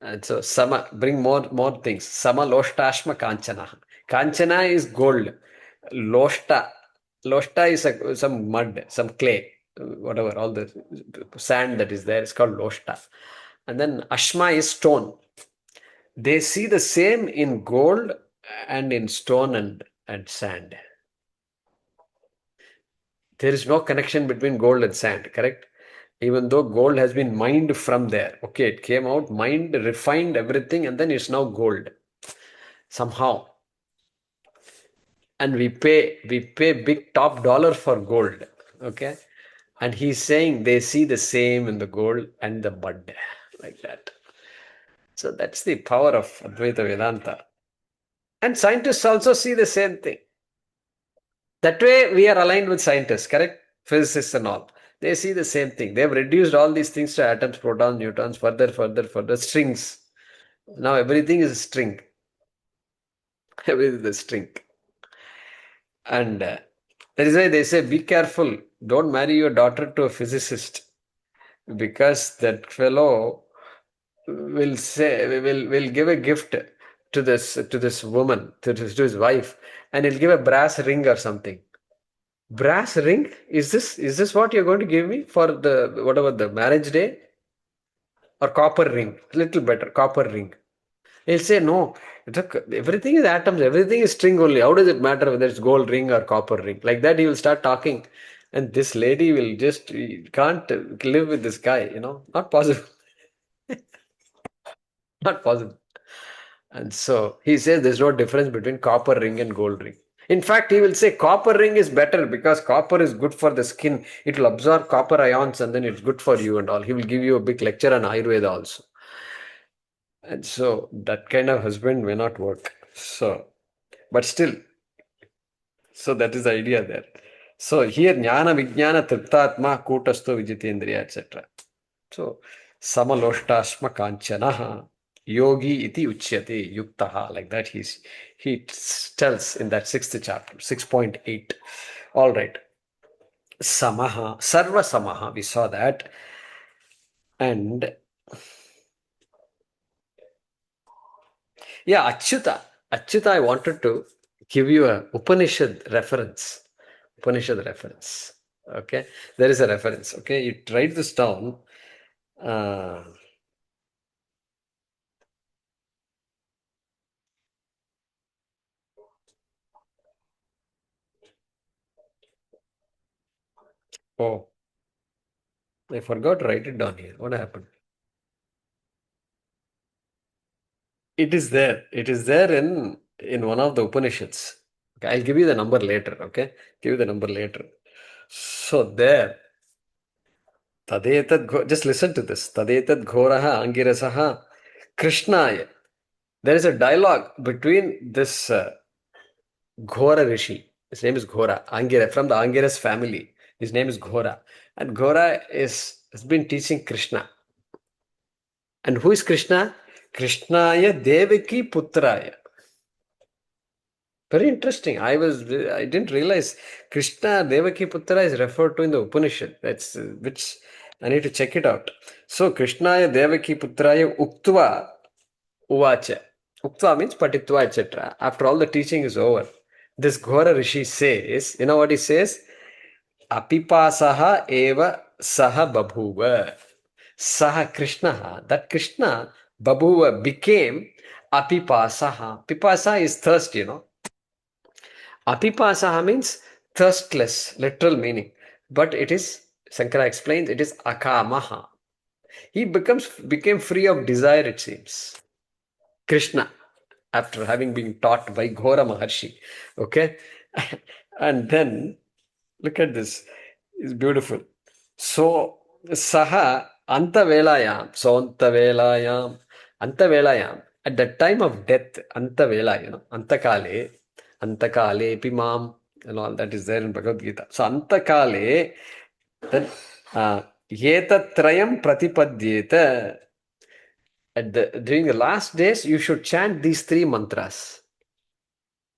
Speaker 1: And so bring more things. Samaloshtasma kanchana. Kanchana is gold. Loshta is some mud, some clay, whatever, all the sand that is there is called loshta. And then ashma is stone. They see the same in gold and in stone and sand. There is no connection between gold and sand, correct? Even though gold has been mined from there. Okay, it came out, mined, refined, everything, and then it's now gold. Somehow. And we pay big top dollar for gold. Okay? And he's saying they see the same in the gold and the mud. Like that. So that's the power of Advaita Vedanta. And scientists also see the same thing. That way we are aligned with scientists, correct? Physicists and all. They see the same thing. They have reduced all these things to atoms, protons, neutrons, further, strings. Now everything is a string. Everything is a string. And that is why they say, be careful. Don't marry your daughter to a physicist. Because that fellow will give a gift to this woman, to his wife, and he'll give a brass ring or something. Brass ring? Is this what you're going to give me for the marriage day? Or copper ring? Little better, copper ring. He'll say, no, everything is atoms, everything is string only. How does it matter whether it's gold ring or copper ring? Like that, he will start talking. And this lady will can't live with this guy, not possible. Not possible. And so he says there's no difference between copper ring and gold ring. In fact, he will say copper ring is better because copper is good for the skin. It will absorb copper ions and then it's good for you and all. He will give you a big lecture on Ayurveda also. And so that kind of husband may not work. But still, so that is the idea there. So here, jnana vijnana triptatma kutasto vijitendriya, etc. So, samaloshtasma kanchanaha yogi iti uchyate yuktaha. Like that he tells in that 6th chapter, 6.8. All right. Samaha, sarvasamaḥ, we saw that. And yeah, Achyuta, I wanted to give you a Upanishad reference. Okay, there is a reference. Okay, you write this down. Oh, I forgot to write it down here. What happened? It is there. It is there in one of the Upanishads. Okay, I'll give you the number later. Okay, give you the number later. So there, just listen to this. Tadetad ghoraha angirasaha Krishnaya. There is a dialogue between this Ghora Rishi. His name is Ghora, Angira, from the Angiras family. His name is Ghora. And Ghora has been teaching Krishna. And who is Krishna? Krishnaya Devaki Putraya. Very interesting. I didn't realize Krishna Devaki Putra is referred to in the Upanishad. That's which I need to check it out. So Krishnaya Devaki Putraya Uktva Uvacha. Uktva means Patitva, etc. After all the teaching is over, this Ghora Rishi says, you know what he says? Apipasaha eva saha babhuva. Saha Krishna. That Krishna Babuva became apipasaha. Pipasa is thirst, Apipasaha means thirstless, literal meaning. But it is, Shankara explains, it is akamaha. He became free of desire, it seems. Krishna, after having been taught by Ghora Maharshi. Okay? And then, look at this. It's beautiful. So, Saha Antavelayam. So, Antavelayam. At the time of death, Antavela, Antakale, Pimam, and all that is there in Bhagavad Gita. So, Antakale, then, Yetatrayam Pratipadyeta. During the last days, you should chant these three mantras.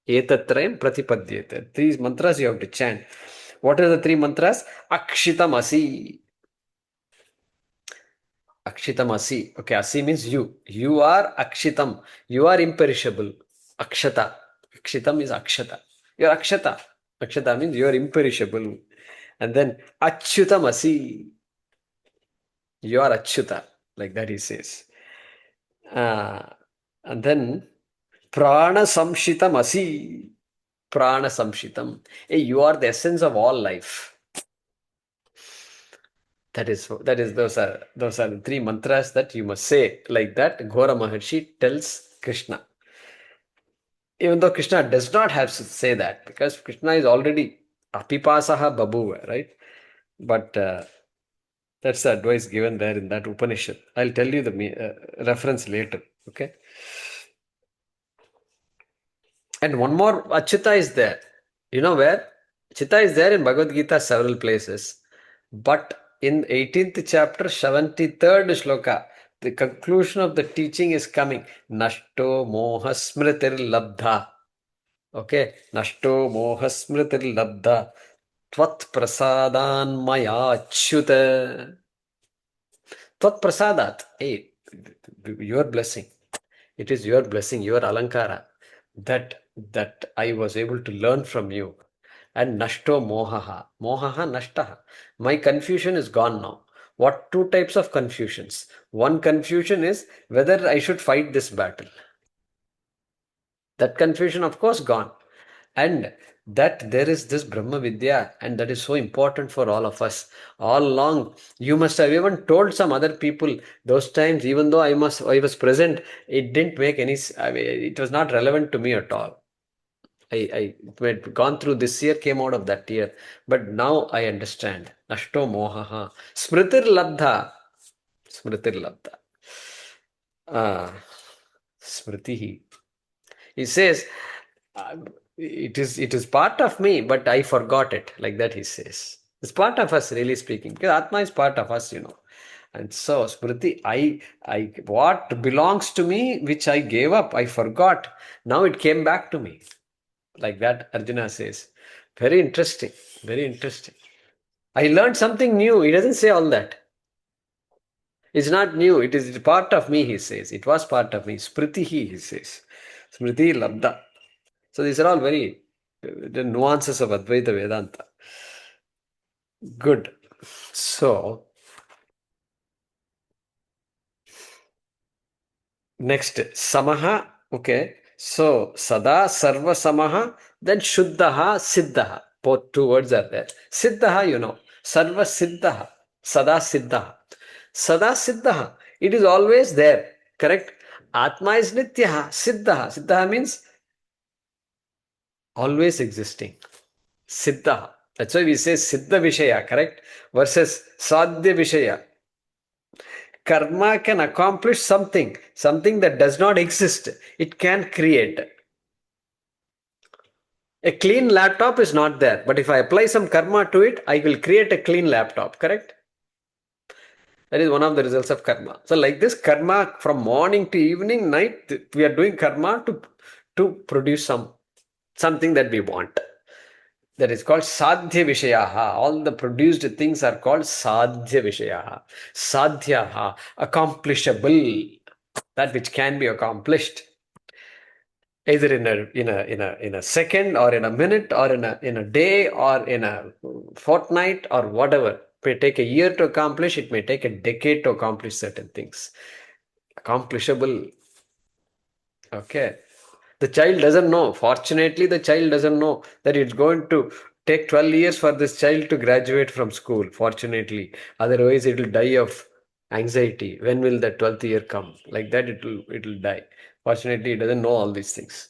Speaker 1: Etatrayam Pratipadyeta. These mantras you have to chant. What are the three mantras? Akshitam Asi. Akshitam Asi. Okay, Asi means you. You are Akshitam. You are imperishable. Akshata. Akshitam is Akshata. You are Akshata. Akshata means you are imperishable. And then Achyutam Asi. You are Achyuta. Like that he says. And then Prana Samshitam Asi. Prana Samshitam. Hey, you are the essence of all life. Those are the three mantras that you must say. Like that, Ghora Maharshi tells Krishna. Even though Krishna does not have to say that, because Krishna is already apipasaha babuva, right? But that's the advice given there in that Upanishad. I'll tell you the reference later. Okay. And one more Achyuta is there. You know where? Achyuta is there in Bhagavad Gita several places. But in 18th chapter, 73rd shloka, the conclusion of the teaching is coming. Nashto moha smritir labdha. Okay. Nashto moha smritir labdha. Tvat prasadan maya achyuta. Tvat prasadat. Hey, your blessing. It is your blessing, your alankara that I was able to learn from you. And nashto mohaha. Mohaha nashtaha. My confusion is gone now. What two types of confusions? One confusion is whether I should fight this battle. That confusion, of course, gone. And that there is this Brahma Vidya, and that is so important for all of us. All along, you must have even told some other people those times, even though I was present, it didn't make any, it was not relevant to me at all. I had gone through this year, came out of that year. But now I understand. Nashto mohaha. Smritir labdha. Smritir labdha. Smritihi. He says, it is part of me, but I forgot it. Like that he says. It's part of us, really speaking. Because Atma is part of us, And so, Smriti, I what belongs to me, which I gave up, I forgot. Now it came back to me. Like that, Arjuna says. Very interesting. Very interesting. I learned something new. He doesn't say all that. It's not new. It is part of me, he says. It was part of me. Spritihi, he says. Smriti labda. So these are all very the nuances of Advaita Vedanta. Good. So, next, samaha. Okay. So, sadā sarvasamaḥ, then shuddhaha, siddha. Both two words are there. Siddha, sarvasiddha, sadā siddha. Sadā siddha. It is always there. Correct? Atma is nityaha, siddha. Siddha means always existing. Siddha. That's why we say siddha vishaya, correct? Versus sadhya vishaya. Karma can accomplish something that does not exist. It can create. A clean laptop is not there, but if I apply some karma to it, I will create a clean laptop, correct? That is one of the results of karma. So like this, karma from morning to evening, night, we are doing karma to produce something that we want. That is called sadhya vishayaha. All the produced things are called sadhya vishayaha. Sadhyaha, accomplishable. That which can be accomplished. Either in a second, or in a minute, or in a day, or in a fortnight, or whatever. It may take a year to accomplish. It may take a decade to accomplish certain things. accomplishable. Okay. The child doesn't know. Fortunately, the child doesn't know that it's going to take 12 years for this child to graduate from school. Fortunately. Otherwise, it will die of anxiety. When will the 12th year come? Like that, it will die. Fortunately, it doesn't know all these things.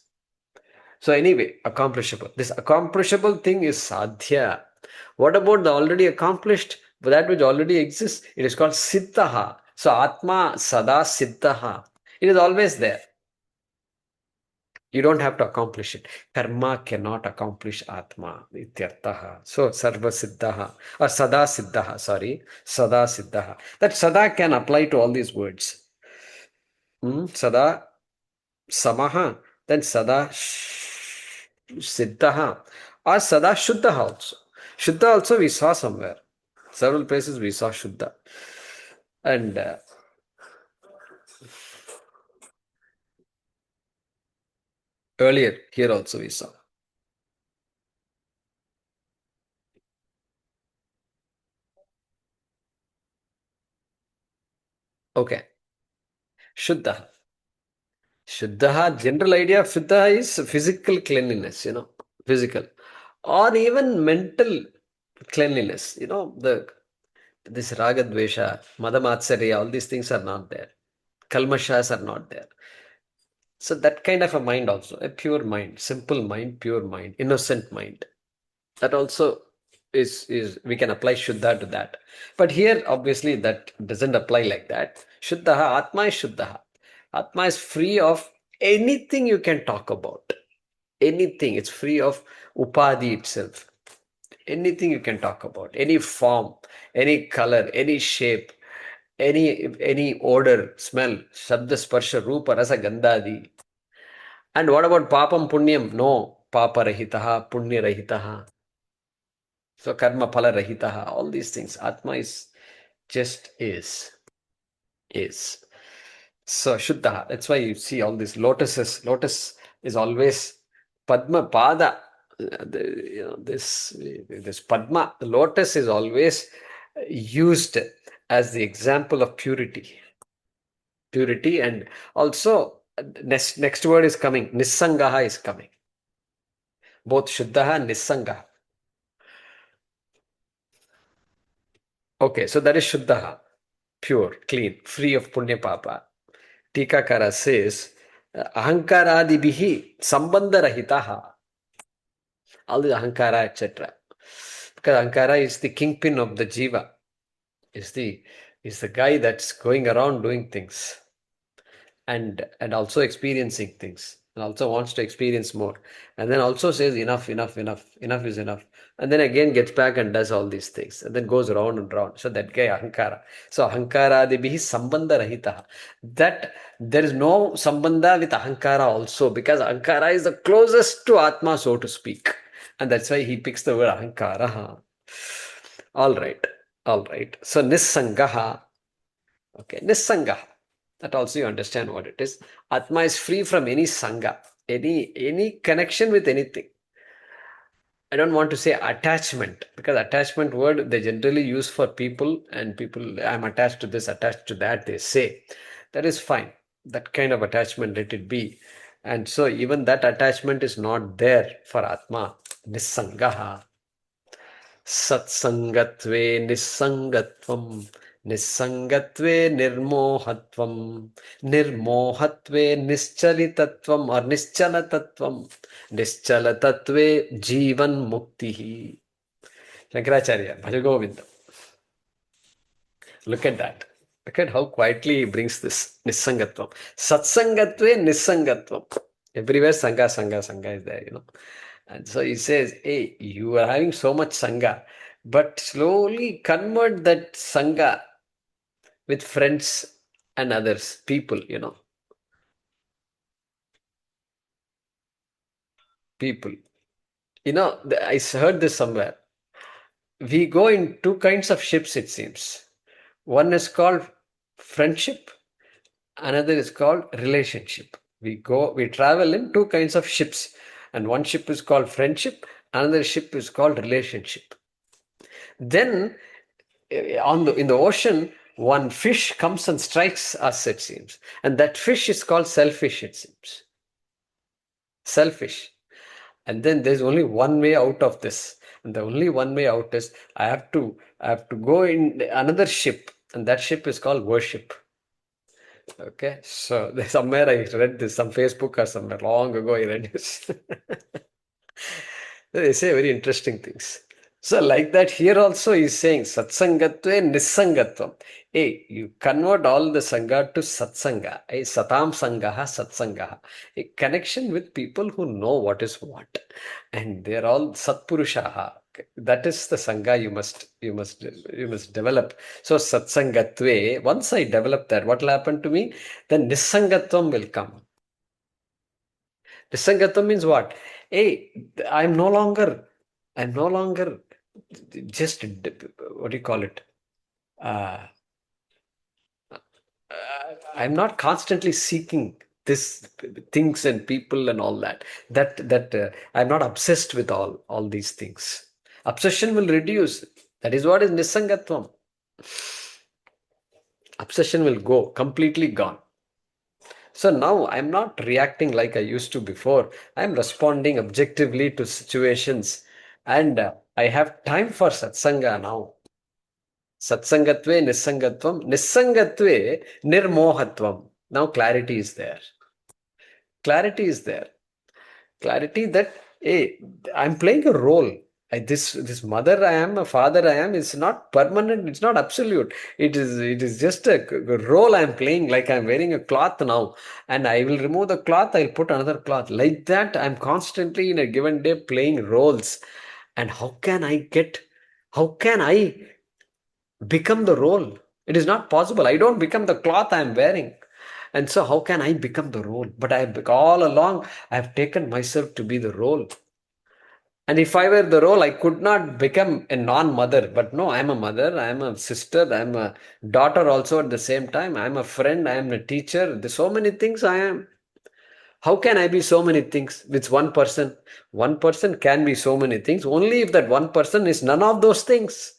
Speaker 1: So anyway, accomplishable. This accomplishable thing is sadhya. What about the already accomplished? That which already exists, it is called siddha. So atma sadā siddha. It is always there. You don't have to accomplish it. Karma cannot accomplish atma. Ityartaha. So sarvasiddha or sadā siddha. Sorry, sadā siddha. That sadā can apply to all these words. Sadā samaha, then sadā siddha or sadā shuddha also. Shuddha also we saw somewhere. Several places we saw shuddha. And earlier here also we saw. Okay. Shuddha. Shuddha, general idea of Shuddha is physical cleanliness, physical. Or even mental cleanliness, this raga dvesha, madamatsarya, all these things are not there. Kalmashas are not there. So that kind of a mind also, a pure mind, simple mind, pure mind, innocent mind. That also is we can apply Shuddha to that. But here, obviously, that doesn't apply like that. Shuddha, Atma is Shuddha. Atma is free of anything you can talk about. Anything. It's free of Upadhi itself. Anything you can talk about. Any form, any color, any shape, any odor, smell, Shabda, Sparsha, Rupa, Rasa, Gandhadi. And what about Papam Punyam? No. Papa Rahitaha, Punya Rahitaha. So karma phala rahitaha, all these things. Atma is just is. So Shuddha. That's why you see all these lotuses. Lotus is always Padma Pada. This Padma, the lotus is always used as the example of purity. Purity, and also next word is coming. Niḥsaṅgaha is coming. Both Shuddha and Niḥsaṅgaha. Okay, so that is Shuddha. Pure, clean, free of punya papa. Tikakara says, ahamākāśavatsarvaṃ sambandha rahitaha. All the ahaмкара, etc. Because ahaмкara is the kingpin of the jiva. Is the guy that's going around doing things and also experiencing things. And also wants to experience more. And then also says enough is enough. And then again gets back and does all these things. And then goes round and round. So that guy ahaмкara. So ahamākāśavatsarvaṃ sambandha rahitaha. That there is no sambandha with ahaмкara also, because ahaмкara is the closest to Atma, so to speak. And that's why he picks the word ahaмкara. All right. So niḥsaṅgaha. Okay, niḥsaṅgaha. That also you understand what it is. Atma is free from any sangha, any connection with anything. I don't want to say attachment, because attachment word they generally use for people, and people, I'm attached to this, attached to that, they say. That is fine. That kind of attachment, let it be. And so even that attachment is not there for Atma. Niḥsaṅgaha. Satsangatve niḥsaṅgatvam. Niḥsaṅgatve nirmohatvam. Nirmohatve nischalitatvam or nischalatatvam. Nischalatatve jivan muktihi. Shankaracharya, Bhajagovinda. Look at that. Look at how quietly he brings this niḥsaṅgatvam. Satsangatve niḥsaṅgatvam. Everywhere sangha is there, And so he says, hey, you are having so much sangha, but slowly convert that sangha with friends and others, people, People. I heard this somewhere. We go in two kinds of ships, it seems. One is called friendship, another is called relationship. We travel in two kinds of ships, and one ship is called friendship, another ship is called relationship. Then in the ocean, one fish comes and strikes us, it seems. And that fish is called selfish, it seems. Selfish. And then there's only one way out of this. And the only one way out is I have to go in another ship. And that ship is called worship. Okay. So somewhere I read this, some Facebook or somewhere long ago I read this. They say very interesting things. So like that here also he's saying satsangatve niḥsaṅgatvam. Hey, you convert all the sangha to satsanga. Hey, satam sangaha satsangaha. A connection with people who know what is what. And they're all satpurushaha. That is the sangha you must develop. So satsangatve, once I develop that, what will happen to me? Then niḥsaṅgatvam will come. Niḥsaṅgatvam means what? Hey, I'm no longer just, what do you call it? I'm not constantly seeking this things and people and all that. I'm not obsessed with all these things. Obsession will reduce. That is what is niḥsaṅgatvam. Obsession will go, completely gone. So now I'm not reacting like I used to before. I'm responding objectively to situations, and I have time for satsanga now. Satsangatve niḥsaṅgatvam. Niḥsaṅgatve nirmohatvam. Now clarity is there. Clarity is there. Clarity that, hey, I'm playing a role. This mother I am, a father I am, is not permanent, it's not absolute. It is just a role I'm playing, like I'm wearing a cloth now, and I will remove the cloth, I'll put another cloth. Like that, I'm constantly in a given day playing roles. And how can I become the role? It is not possible. I don't become the cloth I'm wearing. And so how can I become the role? But all along, I've taken myself to be the role. And if I were the role, I could not become a non-mother. But no, I'm a mother, I'm a sister, I'm a daughter also at the same time. I'm a friend, I'm a teacher. There's so many things I am. How can I be so many things with one person? One person can be so many things only if that one person is none of those things.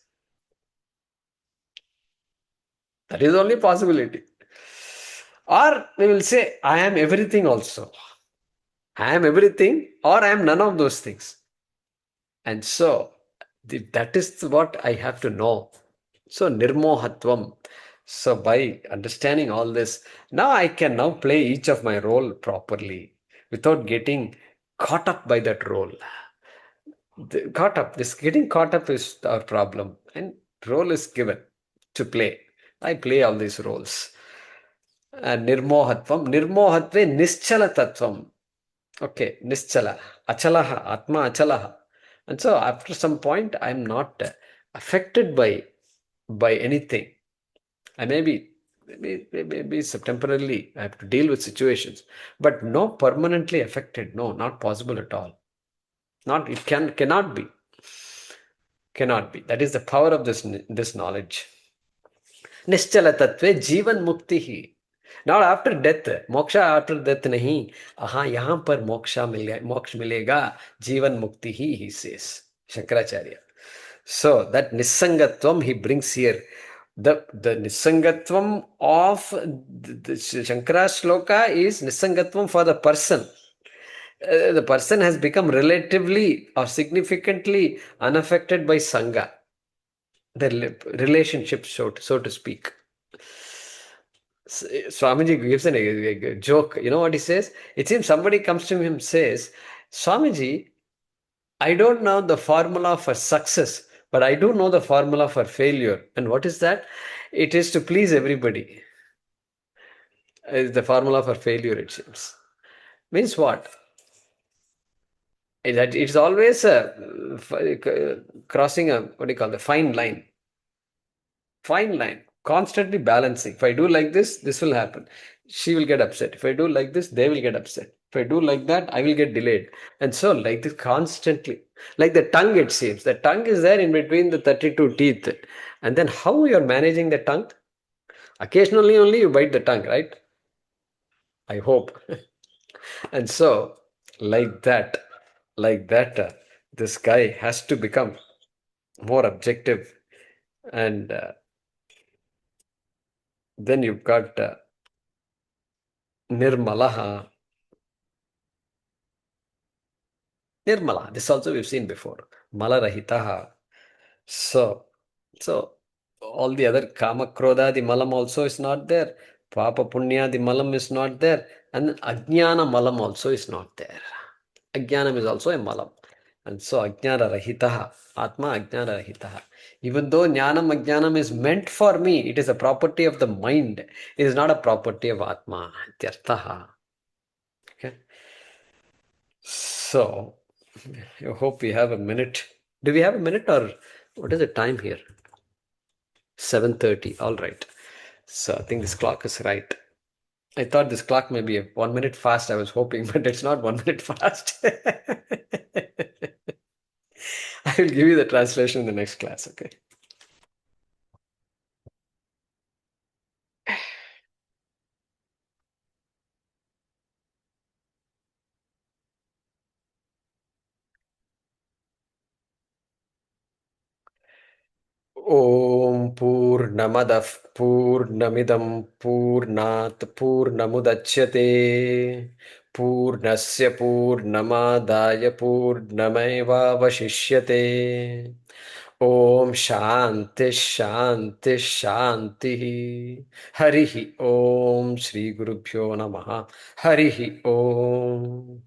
Speaker 1: That is the only possibility. Or we will say, I am everything also. I am everything or I am none of those things. And so that is what I have to know. So nirmohatvam. So by understanding all this, now I can now play each of my role properly without getting caught up by that role. Getting caught up is our problem, and role is given to play. I play all these roles. Nirmohatve nischala tattvam. Okay, nischala, achalaha, atma achalaha. And so after some point, I'm not affected by anything. I maybe temporarily I have to deal with situations, but no permanently affected. No, not possible at all. Cannot be. Cannot be. That is the power of this knowledge. Nischala tatve jivan muktihi. Not after death, moksha after death nahi. Yahan par moksha milega, jivan mukti he says, Shankaracharya. So that niḥsaṅgatvam he brings here. The niḥsaṅgatvam of the Shankara shloka is niḥsaṅgatvam for the person. The person has become relatively or significantly unaffected by sangha, the relationship, so to speak. Swamiji gives a joke. You know what he says? It seems somebody comes to him and says, Swamiji, I don't know the formula for success, but I do know the formula for failure. And what is that? It is to please everybody. Is the formula for failure, it seems. Means what? That it's always crossing the fine line. Fine line. Constantly balancing. If I do like this will happen. She will get upset. If I do like this, they will get upset. If I do like that, I will get delayed. And so like this constantly. Like the tongue, it seems. The tongue is there in between the 32 teeth. And then how you are managing the tongue? Occasionally only you bite the tongue, right? I hope. And so like that, this guy has to become more objective and Then you've got nirmalaha. Nirmala. This also we've seen before. Malarahitaha. So all the other kama, krodha, the malam also is not there. Papa, punya, the malam is not there. And then ajnana malam also is not there. Ajnanam is also a malam. And so ajnana rahitaha. Atma ajnana rahitaha. Even though jnanam ajnanam is meant for me, it is a property of the mind. It is not a property of Atma. Ityarthaha. Okay. So I hope we have a minute. Do we have a minute or what is the time here? 7:30. All right. So I think this clock is right. I thought this clock may be 1 minute fast. I was hoping, but it's not 1 minute fast. I will give you the translation in the next class. Okay. Om Purnamadah Purnamidam Purnat Purnamudachyate Purnasya Purnamadaya Purnameva Vashishyate Om Shanti Shanti Shanti Harihi Om Shri Gurubhyo Namaha Harihi Om.